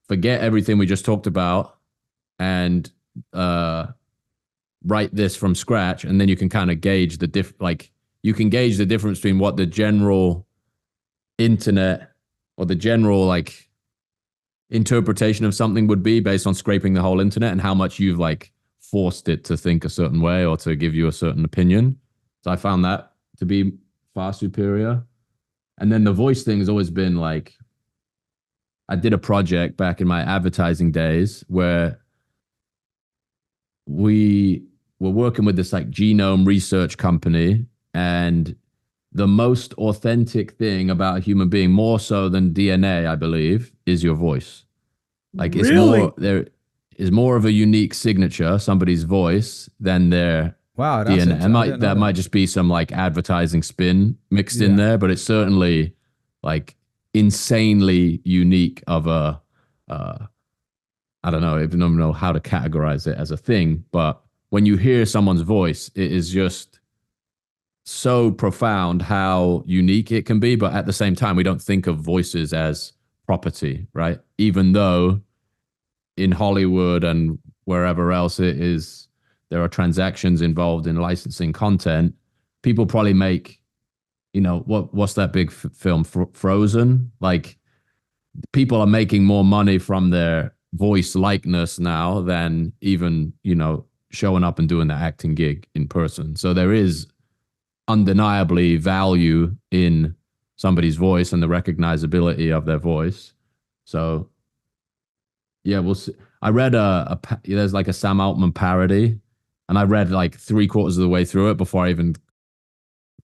[SPEAKER 1] forget everything we just talked about and write this from scratch. And then you can kind of gauge you can gauge the difference between what the general internet or the general like interpretation of something would be based on scraping the whole internet, and how much you've like forced it to think a certain way or to give you a certain opinion. So I found that to be far superior. And then the voice thing has always been like, I did a project back in my advertising days where we were working with this like genome research company, and the most authentic thing about a human being, more so than DNA, I believe, is your voice. Like,
[SPEAKER 3] really?
[SPEAKER 1] There is more of a unique signature, somebody's voice, than their DNA. That might just be some like advertising spin mixed in there, but it's certainly like insanely unique of a, I don't know, even don't know how to categorize it as a thing, but when you hear someone's voice, it is just so profound how unique it can be. But at the same time, we don't think of voices as property, right? Even though in Hollywood and wherever else it is, there are transactions involved in licensing content. People probably make, what's that big film, Frozen? Like, people are making more money from their voice likeness now than even, showing up and doing the acting gig in person. So there is undeniably value in somebody's voice and the recognizability of their voice. So yeah, we'll see. I read there's like a Sam Altman parody, and I read like 3/4 of the way through it before I even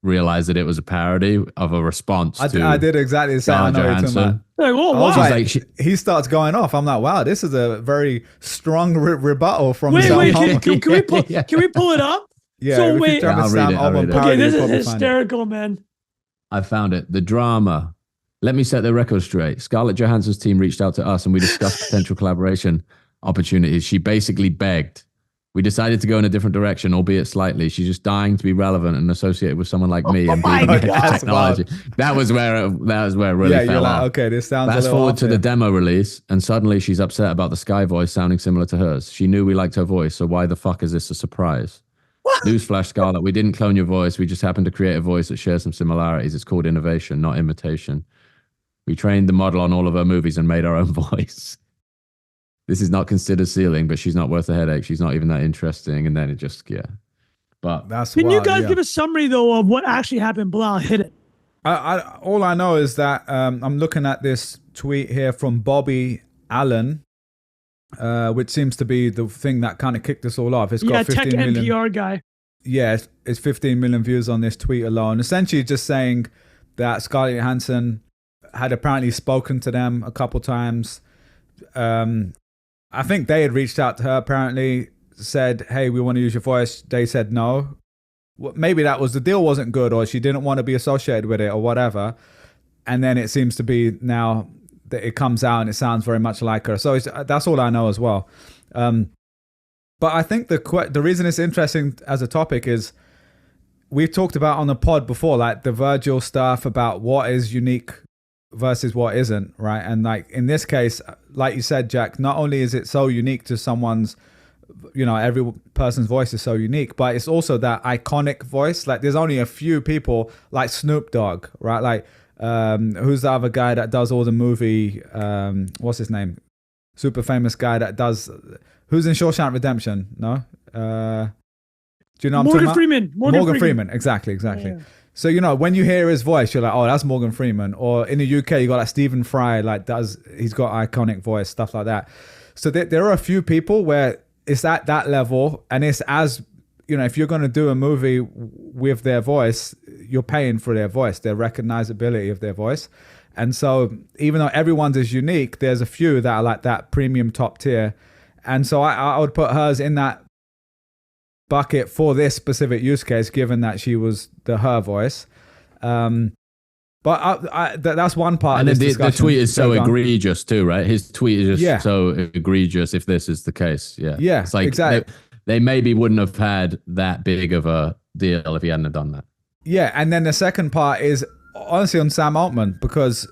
[SPEAKER 1] realized that it was a parody of a response to
[SPEAKER 2] I did exactly the same. I know
[SPEAKER 1] Johansson.
[SPEAKER 3] Like, oh, wow.
[SPEAKER 2] He starts going off. I'm like, wow, this is a very strong rebuttal from Sam
[SPEAKER 3] Altman. Can we pull it up?
[SPEAKER 2] Yeah, so wait.
[SPEAKER 1] I'll read it.
[SPEAKER 3] Okay, this is hysterical, man.
[SPEAKER 1] I found it. The drama. Let me set the record straight. Scarlett Johansson's team reached out to us and we discussed potential collaboration opportunities. She basically begged. We decided to go in a different direction, albeit slightly. She's just dying to be relevant and associated with someone like me and being technology. That was where it really fell out.
[SPEAKER 2] Okay, this sounds.
[SPEAKER 1] Fast forward to the demo release, and suddenly she's upset about the Sky voice sounding similar to hers. She knew we liked her voice, so why the fuck is this a surprise? What? Newsflash, Scarlett, we didn't clone your voice. We just happened to create a voice that shares some similarities. It's called innovation, not imitation. We trained the model on all of her movies and made our own voice. This is not considered ceiling, but she's not worth the headache. She's not even that interesting. And then it just, But
[SPEAKER 3] can you guys give a summary, though, of what actually happened? Bilal, hit it.
[SPEAKER 2] All I know is that I'm looking at this tweet here from Bobby Allen, which seems to be the thing that kind of kicked us all off. It's got 15
[SPEAKER 3] tech
[SPEAKER 2] million.
[SPEAKER 3] NPR guy.
[SPEAKER 2] Yeah, it's 15 million views on this tweet alone. Essentially just saying that Scarlett Johansson had apparently spoken to them a couple times. I think they had reached out to her, apparently said, hey, we want to use your voice. They said no. Maybe that was the deal wasn't good, or she didn't want to be associated with it or whatever. And then it seems to be now that it comes out and it sounds very much like her. So that's all I know as well. But I think the reason it's interesting as a topic is we've talked about on the pod before, like the Virgil stuff about what is unique versus what isn't, right? And like in this case, like you said, Jack, not only is it so unique to someone's, every person's voice is so unique, but it's also that iconic voice. Like there's only a few people like Snoop Dogg, right? Like who's the other guy that does all the movie, what's his name? Super famous guy that does, who's in Shawshank Redemption? No? Do you know what I'm talking about? Morgan Freeman. Exactly. Yeah. So, when you hear his voice, you're like, oh, that's Morgan Freeman. Or in the UK, you got like Stephen Fry, he's got iconic voice, stuff like that. So there are a few people where it's at that level. And it's as, if you're going to do a movie with their voice, you're paying for their voice, their recognizability of their voice. And so even though everyone's is unique, there's a few that are like that premium top tier. And so I would put hers in that bucket for this specific use case, given that she was her voice. But that's one part.
[SPEAKER 1] And the tweet is so egregious too, right? His tweet is just so egregious if this is the case. Yeah. It's like exactly. They maybe wouldn't have had that big of a deal if he hadn't have done that.
[SPEAKER 2] Yeah. And then the second part is honestly on Sam Altman, because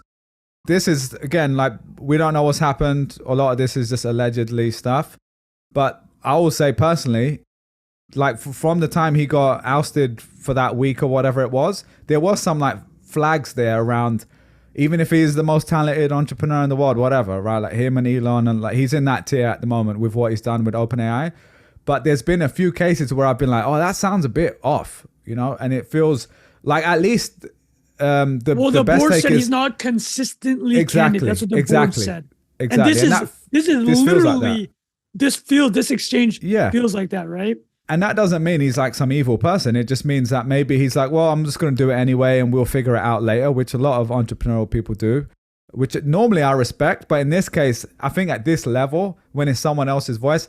[SPEAKER 2] this is, again, like we don't know what's happened. A lot of this is just allegedly stuff. But I will say personally, like from the time he got ousted for that week or whatever it was, there was some like flags there around, even if he's the most talented entrepreneur in the world, whatever, right? Like him and Elon, and like he's in that tier at the moment with what he's done with OpenAI. But there's been a few cases where I've been like, oh, that sounds a bit off, and it feels like at least the best
[SPEAKER 3] board
[SPEAKER 2] take
[SPEAKER 3] said
[SPEAKER 2] is,
[SPEAKER 3] he's not consistently candid. That's what the board said.
[SPEAKER 2] Exactly.
[SPEAKER 3] And this is literally like this exchange feels like that, right?
[SPEAKER 2] And that doesn't mean he's like some evil person. It just means that maybe he's like, well, I'm just going to do it anyway and we'll figure it out later, which a lot of entrepreneurial people do, which normally I respect. But in this case, I think at this level, when it's someone else's voice,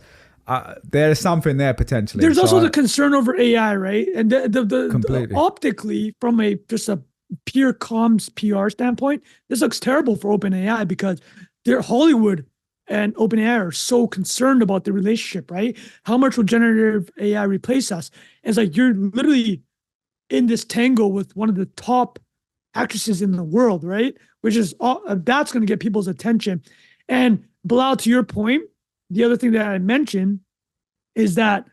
[SPEAKER 2] there is something there potentially.
[SPEAKER 3] There's also the concern over AI, right? And the optically, from just a pure comms PR standpoint, this looks terrible for OpenAI because they're Hollywood and OpenAI are so concerned about the relationship, right? How much will generative AI replace us? And it's like you're literally in this tangle with one of the top actresses in the world, right? Which is that's going to get people's attention. And Bilal, to your point, the other thing that I mentioned is that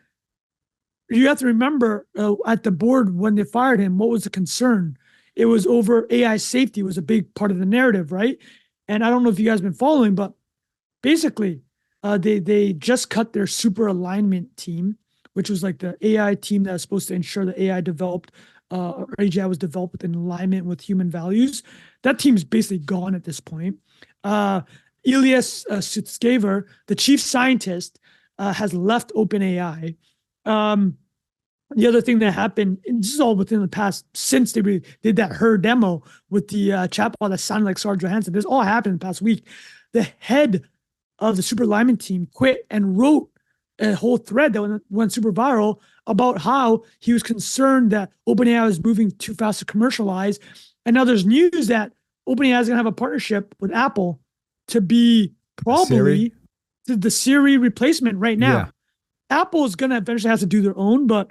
[SPEAKER 3] you have to remember at the board when they fired him, what was the concern? It was over AI safety was a big part of the narrative, right? And I don't know if you guys have been following, but basically they just cut their super alignment team, which was like the AI team that was supposed to ensure that AI developed or AGI was developed in alignment with human values. That team's basically gone at this point. Elias Sutskever, the chief scientist, has left OpenAI. The other thing that happened, and this is all within the past, since they did that Her demo with the chatbot that sounded like Scarlett Johansson, this all happened in the past week. The head of the super alignment team quit and wrote a whole thread that went super viral about how he was concerned that OpenAI was moving too fast to commercialize. And now there's news that OpenAI is going to have a partnership with Apple to be probably the Siri replacement right now. Yeah. Apple is going to eventually have to do their own, but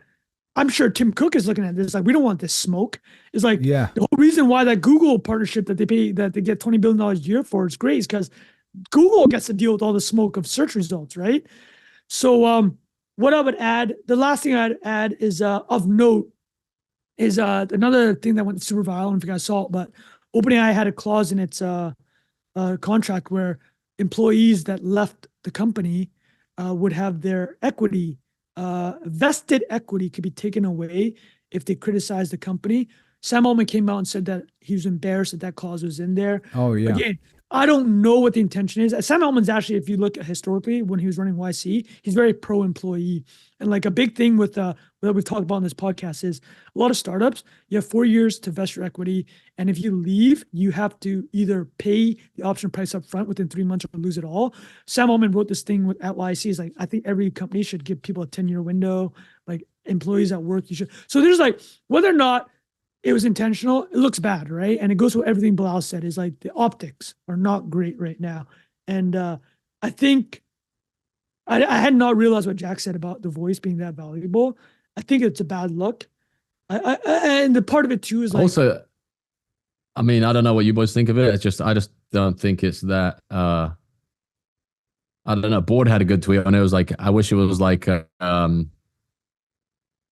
[SPEAKER 3] I'm sure Tim Cook is looking at this like, we don't want this smoke. It's like the whole reason why that Google partnership that they get $20 billion a year for is great is because Google gets to deal with all the smoke of search results, right? So what I would add, the last thing I'd add is of note is another thing that went super viral. I don't know if you guys saw it, but OpenAI had a clause in its contract where employees that left the company would have their equity, vested equity could be taken away if they criticize the company. Sam Altman came out and said that he was embarrassed that clause was in there. Oh, yeah. Again, I don't know what the intention is. Sam Altman's actually, if you look at historically, when he was running YC, he's very pro-employee. And like a big thing with that we've talked about on this podcast is a lot of startups, you have 4 years to vest your equity. And if you leave, you have to either pay the option price up front within 3 months or lose it all. Sam Altman wrote this thing at YC. Is like, I think every company should give people a 10-year window, like employees at work, you should. So there's like, whether or not it was intentional, it looks bad, right? And it goes with everything Bilal said, is like the optics are not great right now. And I think I had not realized what Jack said about the voice being that valuable. I think it's a bad look. And the part of it too is like, also,
[SPEAKER 1] I mean, I don't know what you boys think of it. It's just, I just don't think it's that, I don't know. Board had a good tweet and it was like, I wish it was like,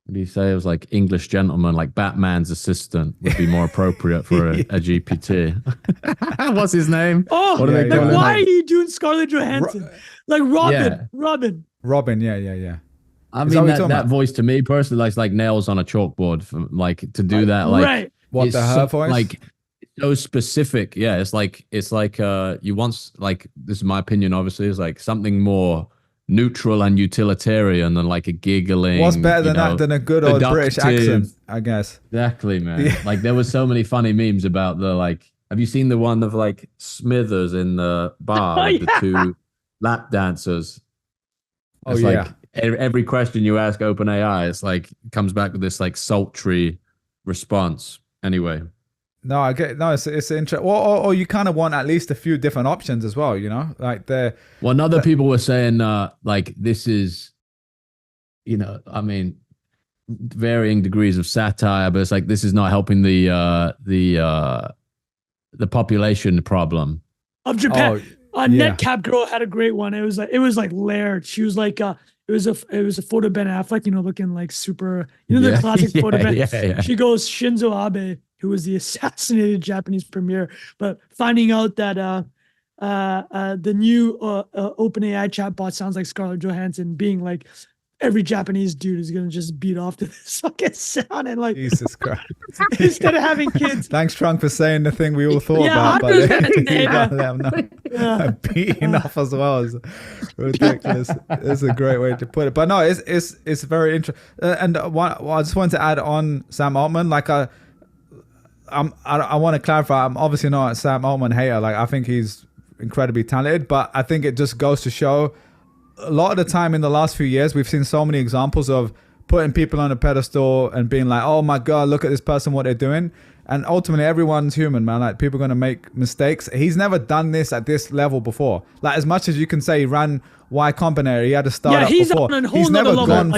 [SPEAKER 1] what do you say? It was like English gentleman, like Batman's assistant would be more appropriate for a GPT. What's his name?
[SPEAKER 3] Oh, what are they calling why are you doing Scarlett Johansson? Like Robin.
[SPEAKER 2] Robin, yeah.
[SPEAKER 1] I mean, that voice to me personally, like nails on a chalkboard. For, like to do that, like
[SPEAKER 3] right.
[SPEAKER 2] What the her voice?
[SPEAKER 1] Like so specific. Yeah, it's like you want, like, this is my opinion. Obviously, is like something more neutral and utilitarian than like a giggling.
[SPEAKER 2] What's better than that than a good old British accent, I guess.
[SPEAKER 1] Exactly, man. Yeah. Like there was so many funny memes about the, like, have you seen the one of like Smithers in the bar with the two lap dancers? It's like every question you ask OpenAI, it's like comes back with this like sultry response. Anyway.
[SPEAKER 2] No, I get it's interesting. Or you kind of want at least a few different options as well, you know, like the.
[SPEAKER 1] Well, other people were saying like this is, you know, I mean, varying degrees of satire, but it's like this is not helping the population problem
[SPEAKER 3] of Japan. Netcap girl had a great one. It was like layered. She was like it was a photo of Ben Affleck, you know, looking like super, you know, the classic photo. Yeah. She goes Shinzo Abe, who was the assassinated Japanese premier, but finding out that the new OpenAI chatbot sounds like Scarlett Johansson, being like, every Japanese dude is gonna just beat off to this fucking sound, and like,
[SPEAKER 2] Jesus Christ,
[SPEAKER 3] instead of having kids.
[SPEAKER 2] Thanks, Trunk, for saying the thing we all thought about, but you gotta let them know. Beating off as well is ridiculous. It's a great way to put it, but no, it's very interesting. And I just wanted to add on Sam Altman, like I want to clarify, I'm obviously not a Sam Altman hater. Like, I think he's incredibly talented, but I think it just goes to show a lot of the time in the last few years, we've seen so many examples of putting people on a pedestal and being like, oh my God, look at this person, what they're doing. And ultimately, everyone's human, man. Like, people are going to make mistakes. He's never done this at this level before. Like, as much as you can say he ran Y Combinator, he had a startup before. He's never gone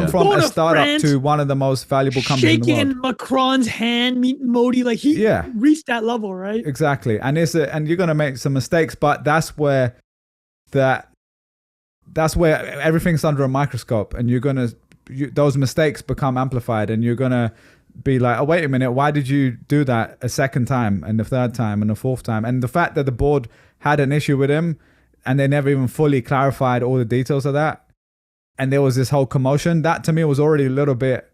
[SPEAKER 2] from a startup to one of the most valuable companies in the world.
[SPEAKER 3] Shaking Macron's hand, meeting Modi, like he reached that level, right?
[SPEAKER 2] Exactly. And you're going to make some mistakes, but that's where that that's where everything's under a microscope, and those mistakes become amplified, and you're gonna be like, oh, wait a minute, why did you do that a second time and the third time and the fourth time? And the fact that the board had an issue with him and they never even fully clarified all the details of that, and there was this whole commotion, that to me was already a little bit,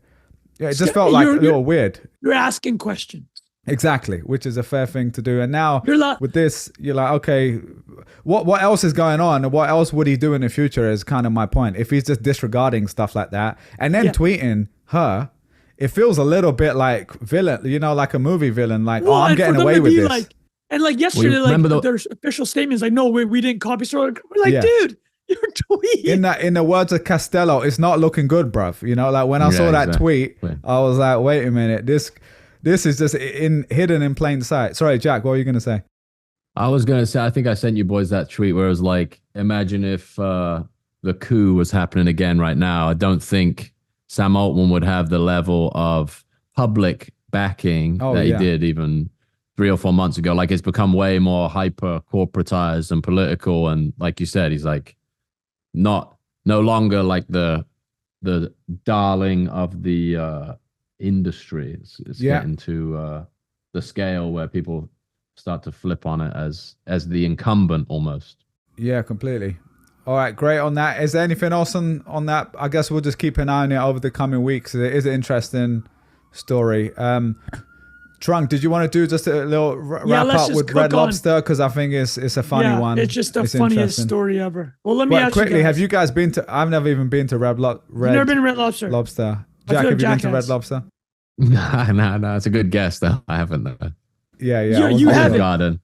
[SPEAKER 2] it just felt like a little weird.
[SPEAKER 3] You're asking questions.
[SPEAKER 2] Exactly, which is a fair thing to do. And now with this, you're like, okay, what else is going on? And what else would he do in the future is kind of my point. If he's just disregarding stuff like that and then tweeting her, it feels a little bit like villain, like a movie villain, like, oh, I'm getting away with this.
[SPEAKER 3] And like yesterday, their official statement is like, no, we didn't copy. So we're like, dude, you're tweeting.
[SPEAKER 2] In the words of Costello, it's not looking good, bruv. Like when I saw that tweet, I was like, wait a minute, this is just hidden in plain sight. Sorry, Jack, what were you going to say?
[SPEAKER 1] I was going to say, I think I sent you boys that tweet where it was like, imagine if the coup was happening again right now. I don't think Sam Altman would have the level of public backing that he did even 3 or 4 months ago. Like, it's become way more hyper corporatized and political. And like you said, he's like no longer like the darling of the industry. It's getting to the scale where people start to flip on it as the incumbent almost.
[SPEAKER 2] Yeah, completely. All right, great on that. Is there anything else on that? I guess we'll just keep an eye on it over the coming weeks. It is an interesting story. Trunk, did you want to do just a little wrap up with Red Lobster? Because I think it's a funny one.
[SPEAKER 3] It's just the funniest story ever. Well, let me ask
[SPEAKER 2] quickly,
[SPEAKER 3] you guys.
[SPEAKER 2] have you guys been to, I've never even been to Red
[SPEAKER 3] You've never been to Red Lobster?
[SPEAKER 2] Jack, have you been to Red Lobster?
[SPEAKER 1] No, it's a good guess though. I haven't though.
[SPEAKER 2] Yeah.
[SPEAKER 3] You haven't.
[SPEAKER 1] Garden.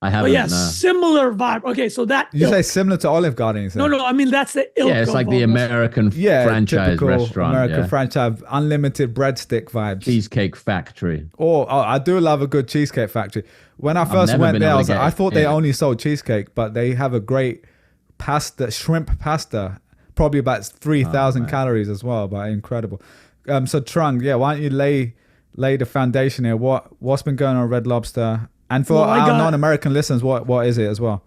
[SPEAKER 1] I haven't.
[SPEAKER 3] Oh, similar vibe. Okay, so that
[SPEAKER 2] you say similar to Olive Garden.
[SPEAKER 3] No. I mean that's the ilk.
[SPEAKER 1] Yeah, it's like the American franchise restaurant.
[SPEAKER 2] American franchise, unlimited breadstick vibes.
[SPEAKER 1] Cheesecake Factory.
[SPEAKER 2] Oh, I do love a good Cheesecake Factory. When I first went there, I thought they only sold cheesecake, but they have a great shrimp pasta, probably about 3,000 calories as well, but incredible. So Trung, why don't you lay the foundation here? What's been going on at Red Lobster? And for our non-American listeners, what is it as well?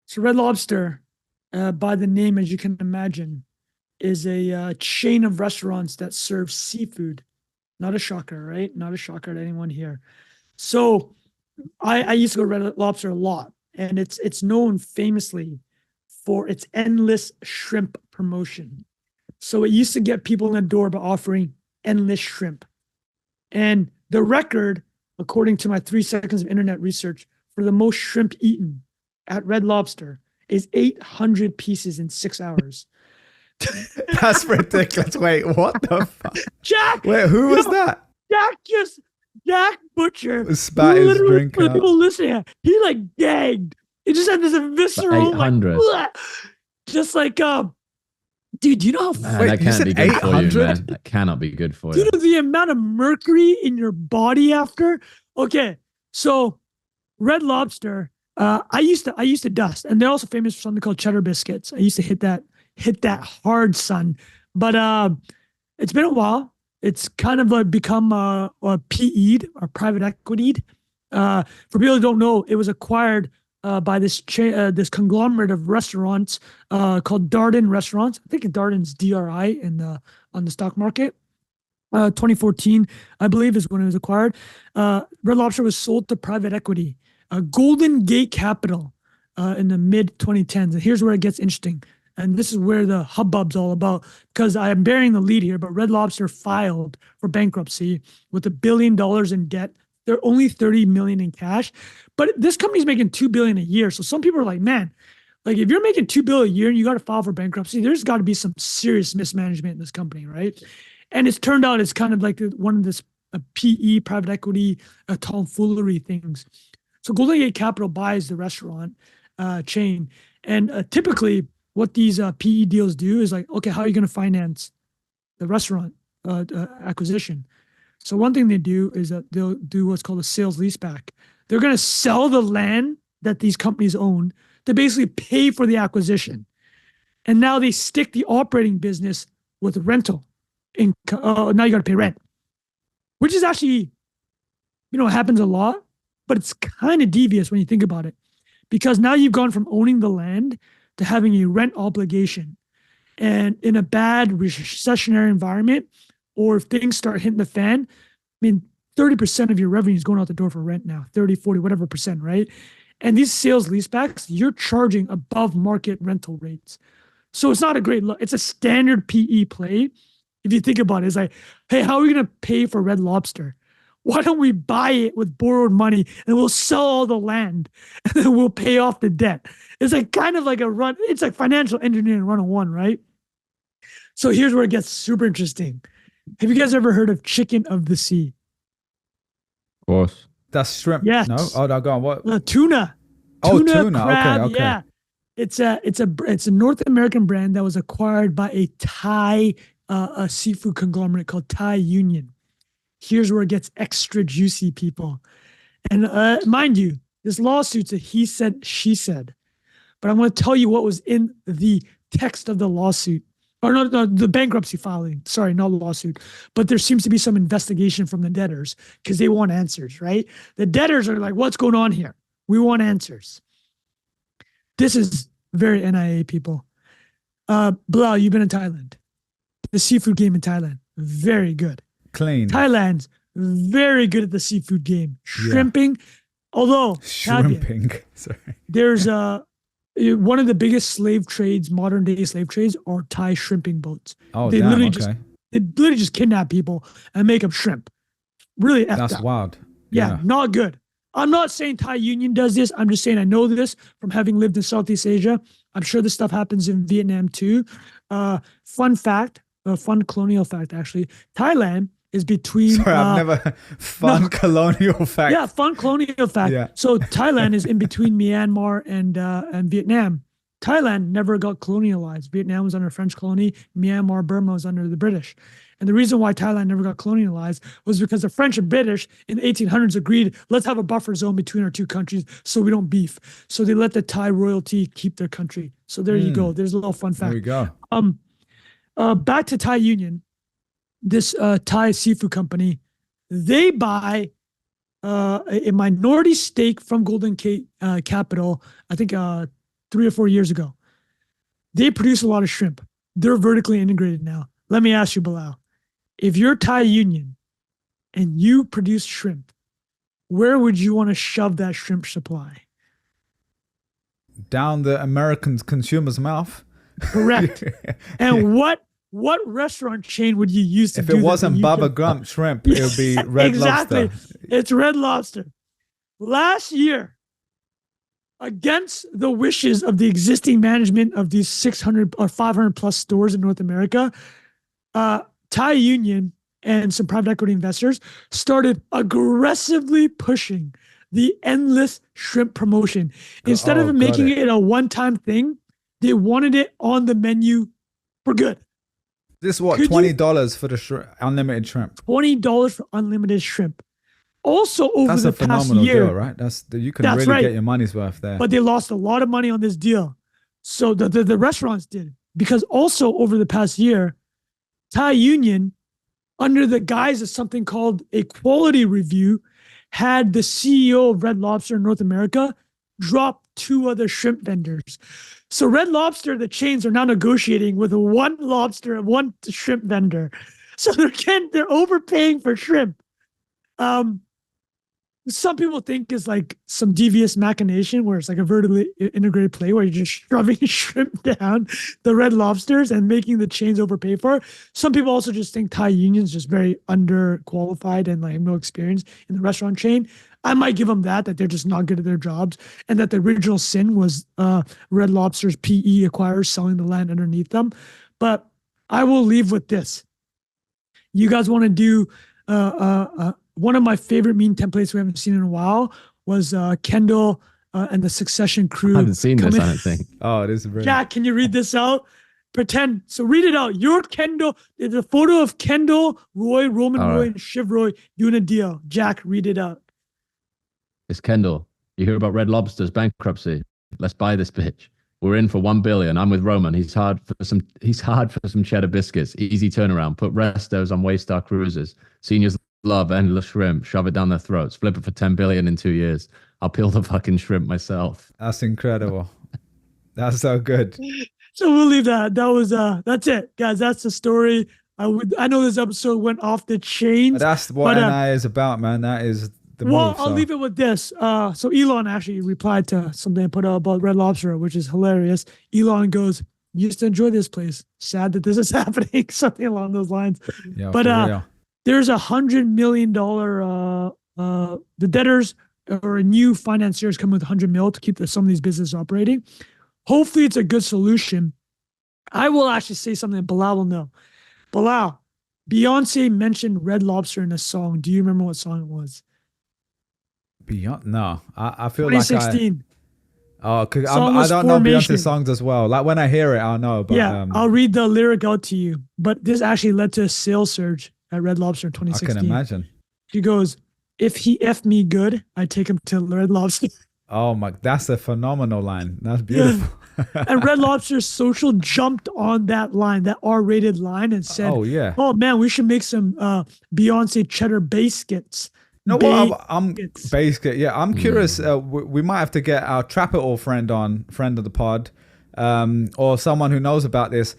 [SPEAKER 3] So Red Lobster, by the name, as you can imagine, is a chain of restaurants that serve seafood. Not a shocker, right? Not a shocker to anyone here. So I used to go to Red Lobster a lot, and it's known famously for its endless shrimp promotion. So it used to get people in the door by offering endless shrimp. And the record, according to my 3 seconds of internet research, for the most shrimp eaten at Red Lobster is 800 pieces in 6 hours.
[SPEAKER 2] That's ridiculous. Wait, what the fuck?
[SPEAKER 3] Jack!
[SPEAKER 2] Wait, who was that?
[SPEAKER 3] Jack Butcher.
[SPEAKER 2] Spat his drink
[SPEAKER 3] for the people listening, he like gagged. He just had this visceral
[SPEAKER 1] 800.
[SPEAKER 3] Like, just like dude, you know how
[SPEAKER 1] that can't be good for you, man. That cannot be good for you.
[SPEAKER 3] Do you know the amount of mercury in your body after? Okay, so Red Lobster, I used to dust, and they're also famous for something called cheddar biscuits. I used to hit that hard, son. But it's been a while. It's kind of like become a PE'd or private equity'd. For people who don't know, it was acquired by this conglomerate of restaurants called Darden Restaurants. I think Darden's DRI on the stock market. 2014, I believe, is when it was acquired. Red Lobster was sold to private equity, Golden Gate Capital, in the mid 2010s. And here's where it gets interesting. And this is where the hubbub's all about, because I am bearing the lead here, but Red Lobster filed for bankruptcy with $1 billion in debt. They're only $30 million in cash, but this company's making $2 billion a year. So some people are like, man, like if you're making $2 billion a year and you got to file for bankruptcy, there's got to be some serious mismanagement in this company, right? And it's turned out it's kind of like one of this PE, private equity, tomfoolery things. So Golden Gate Capital buys the restaurant chain, and typically what these PE deals do is like, okay, how are you going to finance the restaurant acquisition? So one thing they do is that they'll do what's called a sales leaseback. They're going to sell the land that these companies own to basically pay for the acquisition. And now they stick the operating business with rental income. Now you got to pay rent, which is actually, it happens a lot, but it's kind of devious when you think about it, because now you've gone from owning the land to having a rent obligation. And in a bad recessionary environment, or if things start hitting the fan, I mean, 30% of your revenue is going out the door for rent now, 30, 40, whatever percent, right? And these sales leasebacks, you're charging above market rental rates. So it's not a great look. It's a standard PE play. If you think about it, it's like, hey, how are we going to pay for Red Lobster? Why don't we buy it with borrowed money and we'll sell all the land and then we'll pay off the debt? It's like kind of like a run. It's like financial engineering 101, right? So here's where it gets super interesting. Have you guys ever heard of chicken of the sea?
[SPEAKER 1] Of course.
[SPEAKER 2] That's shrimp.
[SPEAKER 3] Yes.
[SPEAKER 2] No? Oh, no, go on. What?
[SPEAKER 3] Tuna.
[SPEAKER 2] Tuna.
[SPEAKER 3] Crab,
[SPEAKER 2] Okay.
[SPEAKER 3] Yeah. It's a North American brand that was acquired by a Thai a seafood conglomerate called Thai Union. Here's where it gets extra juicy, people. And mind you, this lawsuit's a he said, she said. But I'm going to tell you what was in the text of the lawsuit. Or no, the bankruptcy filing. Sorry, not the lawsuit. But there seems to be some investigation from the debtors because they want answers, right? The debtors are like, what's going on here? We want answers. This is very NIA, people. Bilal, you've been in Thailand. The seafood game in Thailand, very good.
[SPEAKER 2] Clean.
[SPEAKER 3] Thailand's very good at the seafood game. Shrimping, although
[SPEAKER 2] shrimping. Sorry.
[SPEAKER 3] There's one of the biggest slave trades, modern day slave trades, are Thai shrimping boats.
[SPEAKER 2] Oh,
[SPEAKER 3] they
[SPEAKER 2] damn,
[SPEAKER 3] literally just kidnap people and make them shrimp. Really,
[SPEAKER 2] that's wild.
[SPEAKER 3] Yeah, not good. I'm not saying Thai Union does this. I'm just saying I know this from having lived in Southeast Asia. I'm sure this stuff happens in Vietnam too. Fun fact, a fun colonial fact actually. Thailand is between.
[SPEAKER 2] Sorry, I've never colonial fact.
[SPEAKER 3] Yeah, fun colonial fact.
[SPEAKER 2] Yeah.
[SPEAKER 3] So Thailand is in between Myanmar and Vietnam. Thailand never got colonialized. Vietnam was under French colony. Myanmar, Burma was under the British. And the reason why Thailand never got colonialized was because the French and British in the 1800s agreed, let's have a buffer zone between our two countries so we don't beef. So they let the Thai royalty keep their country. So there you go. There's a little fun fact.
[SPEAKER 2] There you go.
[SPEAKER 3] Back to Thai Union, this Thai seafood company, they buy a minority stake from Golden Capital, I think 3 or 4 years ago. They produce a lot of shrimp. They're vertically integrated now. Let me ask you, Bilal, if you're Thai Union and you produce shrimp, where would you want to shove that shrimp supply?
[SPEAKER 2] Down the American consumer's mouth.
[SPEAKER 3] Correct. And what restaurant chain would you use to
[SPEAKER 2] if
[SPEAKER 3] do
[SPEAKER 2] it wasn't
[SPEAKER 3] that?
[SPEAKER 2] Baba Grump shrimp, it would be Red Lobster.
[SPEAKER 3] Exactly. It's Red Lobster. Last year, against the wishes of the existing management of these 600 or 500 plus stores in North America, Thai Union and some private equity investors started aggressively pushing the endless shrimp promotion. Instead of making it a one-time thing, they wanted it on the menu for good.
[SPEAKER 2] This is what, $20 for the unlimited shrimp?
[SPEAKER 3] $20 for unlimited shrimp. Also, over the past year,
[SPEAKER 2] that's a phenomenal deal, right? You can really get your money's worth there.
[SPEAKER 3] But they lost a lot of money on this deal. So the restaurants did, because also over the past year, Thai Union, under the guise of something called a quality review, had the CEO of Red Lobster in North America drop 2 other shrimp vendors. So Red Lobster, the chains are now negotiating with one shrimp vendor. So they're overpaying for shrimp. Some people think is like some devious machination where it's like a vertically integrated play where you're just shoving shrimp down the Red Lobsters and making the chains overpay for it. Some people also just think Thai Union's just very underqualified and like no experience in the restaurant chain. I might give them that they're just not good at their jobs, and that the original sin was Red Lobster's PE acquirers selling the land underneath them. But I will leave with this. You guys want to do one of my favorite meme templates we haven't seen in a while was Kendall and the Succession crew.
[SPEAKER 1] I haven't seen this, I don't think.
[SPEAKER 2] Oh, it is brilliant.
[SPEAKER 3] Jack, can you read this out? Pretend. So read it out. You're Kendall. There's a photo of Kendall, Roman Roy, and Shiv Roy doing a deal. Jack, read it out.
[SPEAKER 1] It's Kendall. You hear about Red Lobster's bankruptcy? Let's buy this bitch. We're in for $1 billion. I'm with Roman. He's hard for some cheddar biscuits. Easy turnaround. Put restos on Waystar cruises. Seniors love endless shrimp. Shove it down their throats. Flip it for $10 billion in 2 years. I'll peel the fucking shrimp myself.
[SPEAKER 2] That's incredible. That's so good.
[SPEAKER 3] So we'll leave that. That's it, guys. That's the story. I know this episode went off the chains.
[SPEAKER 2] That's what NI is about, man. That is the move.
[SPEAKER 3] I'll leave it with this. So Elon actually replied to something I put out about Red Lobster, which is hilarious. Elon goes, "Used to enjoy this place. Sad that this is happening." Something along those lines.
[SPEAKER 2] Yeah,
[SPEAKER 3] but there's $100 million. The debtors or a new financiers come with $100 million to keep some of these businesses operating. Hopefully, it's a good solution. I will actually say something that Bilal will know. Bilal, Beyonce mentioned Red Lobster in a song. Do you remember what song it was?
[SPEAKER 2] No, I feel
[SPEAKER 3] 2016.
[SPEAKER 2] Because I don't know Beyonce songs as well. Like when I hear it, I'll know. But,
[SPEAKER 3] yeah, I'll read the lyric out to you. But this actually led to a sales surge at Red Lobster in 2016.
[SPEAKER 2] I can imagine.
[SPEAKER 3] She goes, "If he F me good, I take him to Red Lobster."
[SPEAKER 2] Oh my, that's a phenomenal line. That's beautiful.
[SPEAKER 3] Yeah. And Red Lobster's social jumped on that line, that R-rated line, and said, "Oh man, we should make some Beyonce cheddar baskets."
[SPEAKER 2] No, well, I'm basically, yeah. I'm curious. We might have to get our Trap It All friend of the pod, or someone who knows about this,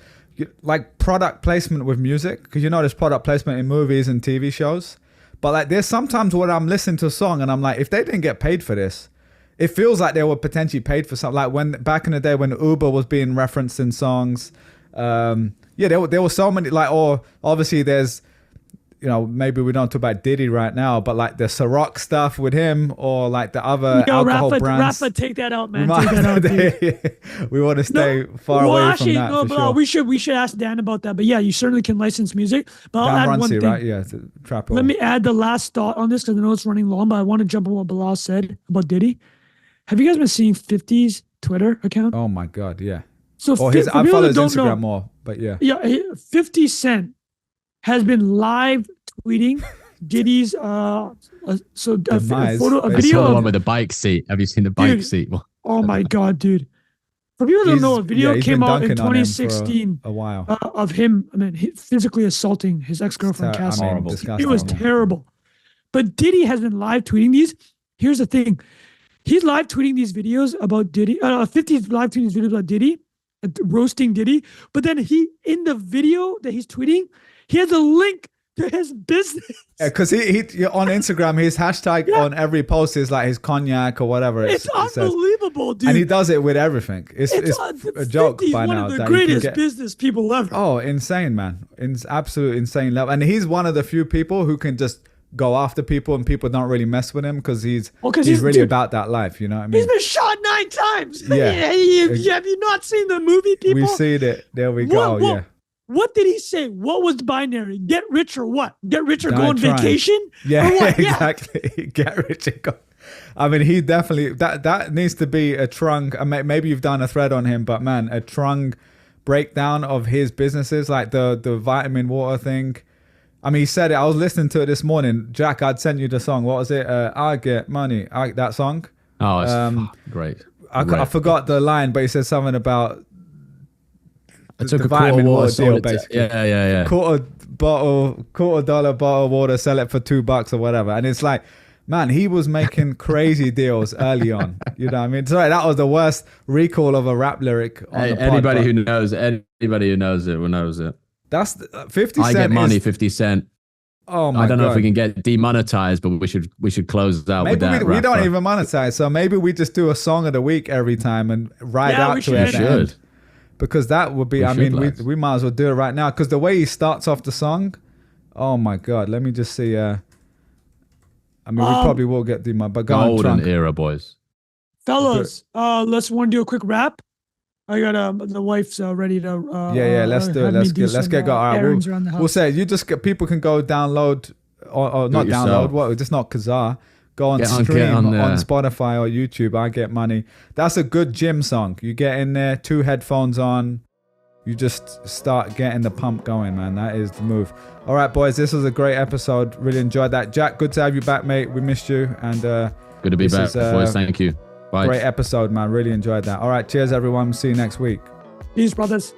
[SPEAKER 2] like product placement with music, because there's product placement in movies and TV shows. But like, there's sometimes when I'm listening to a song and I'm like, if they didn't get paid for this, it feels like they were potentially paid for something. Like when back in the day when Uber was being referenced in songs, there were so many. Like, or obviously there's. Maybe we don't talk about Diddy right now, but like the Ciroc stuff with him, or like the other alcohol brands.
[SPEAKER 3] Rafa, take that out, man. Take that out, dude.
[SPEAKER 2] We want to stay far away from that. No, but
[SPEAKER 3] sure. we should ask Dan about that. But yeah, you certainly can license music. But I'll add one thing. Right?
[SPEAKER 2] Yeah, Trap It All.
[SPEAKER 3] Let me add the last thought on this because I know it's running long, but I want to jump on what Bilal said about Diddy. Have you guys been seeing 50's Twitter account?
[SPEAKER 2] Oh my God, yeah.
[SPEAKER 3] So
[SPEAKER 2] I follow his Instagram more, but yeah.
[SPEAKER 3] Yeah, 50 Cent has been live tweeting Diddy's
[SPEAKER 1] a video. The one with the bike seat. Have you seen the bike seat?
[SPEAKER 3] Oh my God, dude! For people who don't know, a video came out in 2016
[SPEAKER 2] a while
[SPEAKER 3] of him. Physically assaulting his ex-girlfriend Cassie. It was terrible. But Diddy has been live tweeting these. Here's the thing: he's live tweeting these videos about Diddy. 50's live tweeting these videos about Diddy, roasting Diddy. But then in the video that he's tweeting, he has a link to his business. Yeah,
[SPEAKER 2] because he on Instagram, his hashtag on every post is like his cognac or whatever.
[SPEAKER 3] It's unbelievable, dude.
[SPEAKER 2] And he does it with everything. It's a joke by now.
[SPEAKER 3] One of the greatest business people ever.
[SPEAKER 2] Oh, insane, man. It's absolute insane level. And he's one of the few people who can just go after people and people don't really mess with him because he's really about that life. You know what I mean?
[SPEAKER 3] He's been shot 9 times.
[SPEAKER 2] Yeah.
[SPEAKER 3] Have you not seen the movie, people?
[SPEAKER 2] We've seen it. There we go. Yeah.
[SPEAKER 3] What did he say? What was binary? Get rich or what? Get rich or go on vacation?
[SPEAKER 2] Yeah, exactly. Get rich or go. I mean, he definitely, that needs to be a Trung. Maybe you've done a thread on him, but man, a Trung breakdown of his businesses, like the vitamin water thing. I mean, he said it. I was listening to it this morning. Jack, I'd sent you the song. What was it? I get money. That song.
[SPEAKER 1] Oh, it's great.
[SPEAKER 2] I forgot the line, but he said something about
[SPEAKER 1] I took a vitamin water deal, basically. Yeah.
[SPEAKER 2] $quarter dollar bottle of water, sell it for $2 or whatever. And it's like, man, he was making crazy deals early on. You know what I mean? Sorry, that was the worst recall of a rap lyric on the pod,
[SPEAKER 1] anybody who knows it will knows it.
[SPEAKER 2] That's 50 Cent.
[SPEAKER 1] I get money, 50 Cent.
[SPEAKER 2] Oh my God.
[SPEAKER 1] I don't know if we can get demonetized, but we should close out with that.
[SPEAKER 2] We don't even monetize, so maybe we just do a song of the week every time and ride out to it.
[SPEAKER 1] We should.
[SPEAKER 2] Because that would be, we might as well do it right now. Because the way he starts off the song, oh my God, let me just see. We probably will get the but
[SPEAKER 1] golden era, boys.
[SPEAKER 3] Fellas, let's want to do a quick wrap. I got the wife's ready to.
[SPEAKER 2] Let's do it. Let's get going. We'll say people can go download or not download. What? Just not Kazaa. Go on stream on Spotify or YouTube. I Get Money. That's a good gym song. You get in there, 2 headphones on. You just start getting the pump going, man. That is the move. All right, boys. This was a great episode. Really enjoyed that. Jack, good to have you back, mate. We missed you. And
[SPEAKER 1] good to be back, boys. Thank you. Bye.
[SPEAKER 2] Great episode, man. Really enjoyed that. All right. Cheers, everyone. See you next week.
[SPEAKER 3] Peace, brothers.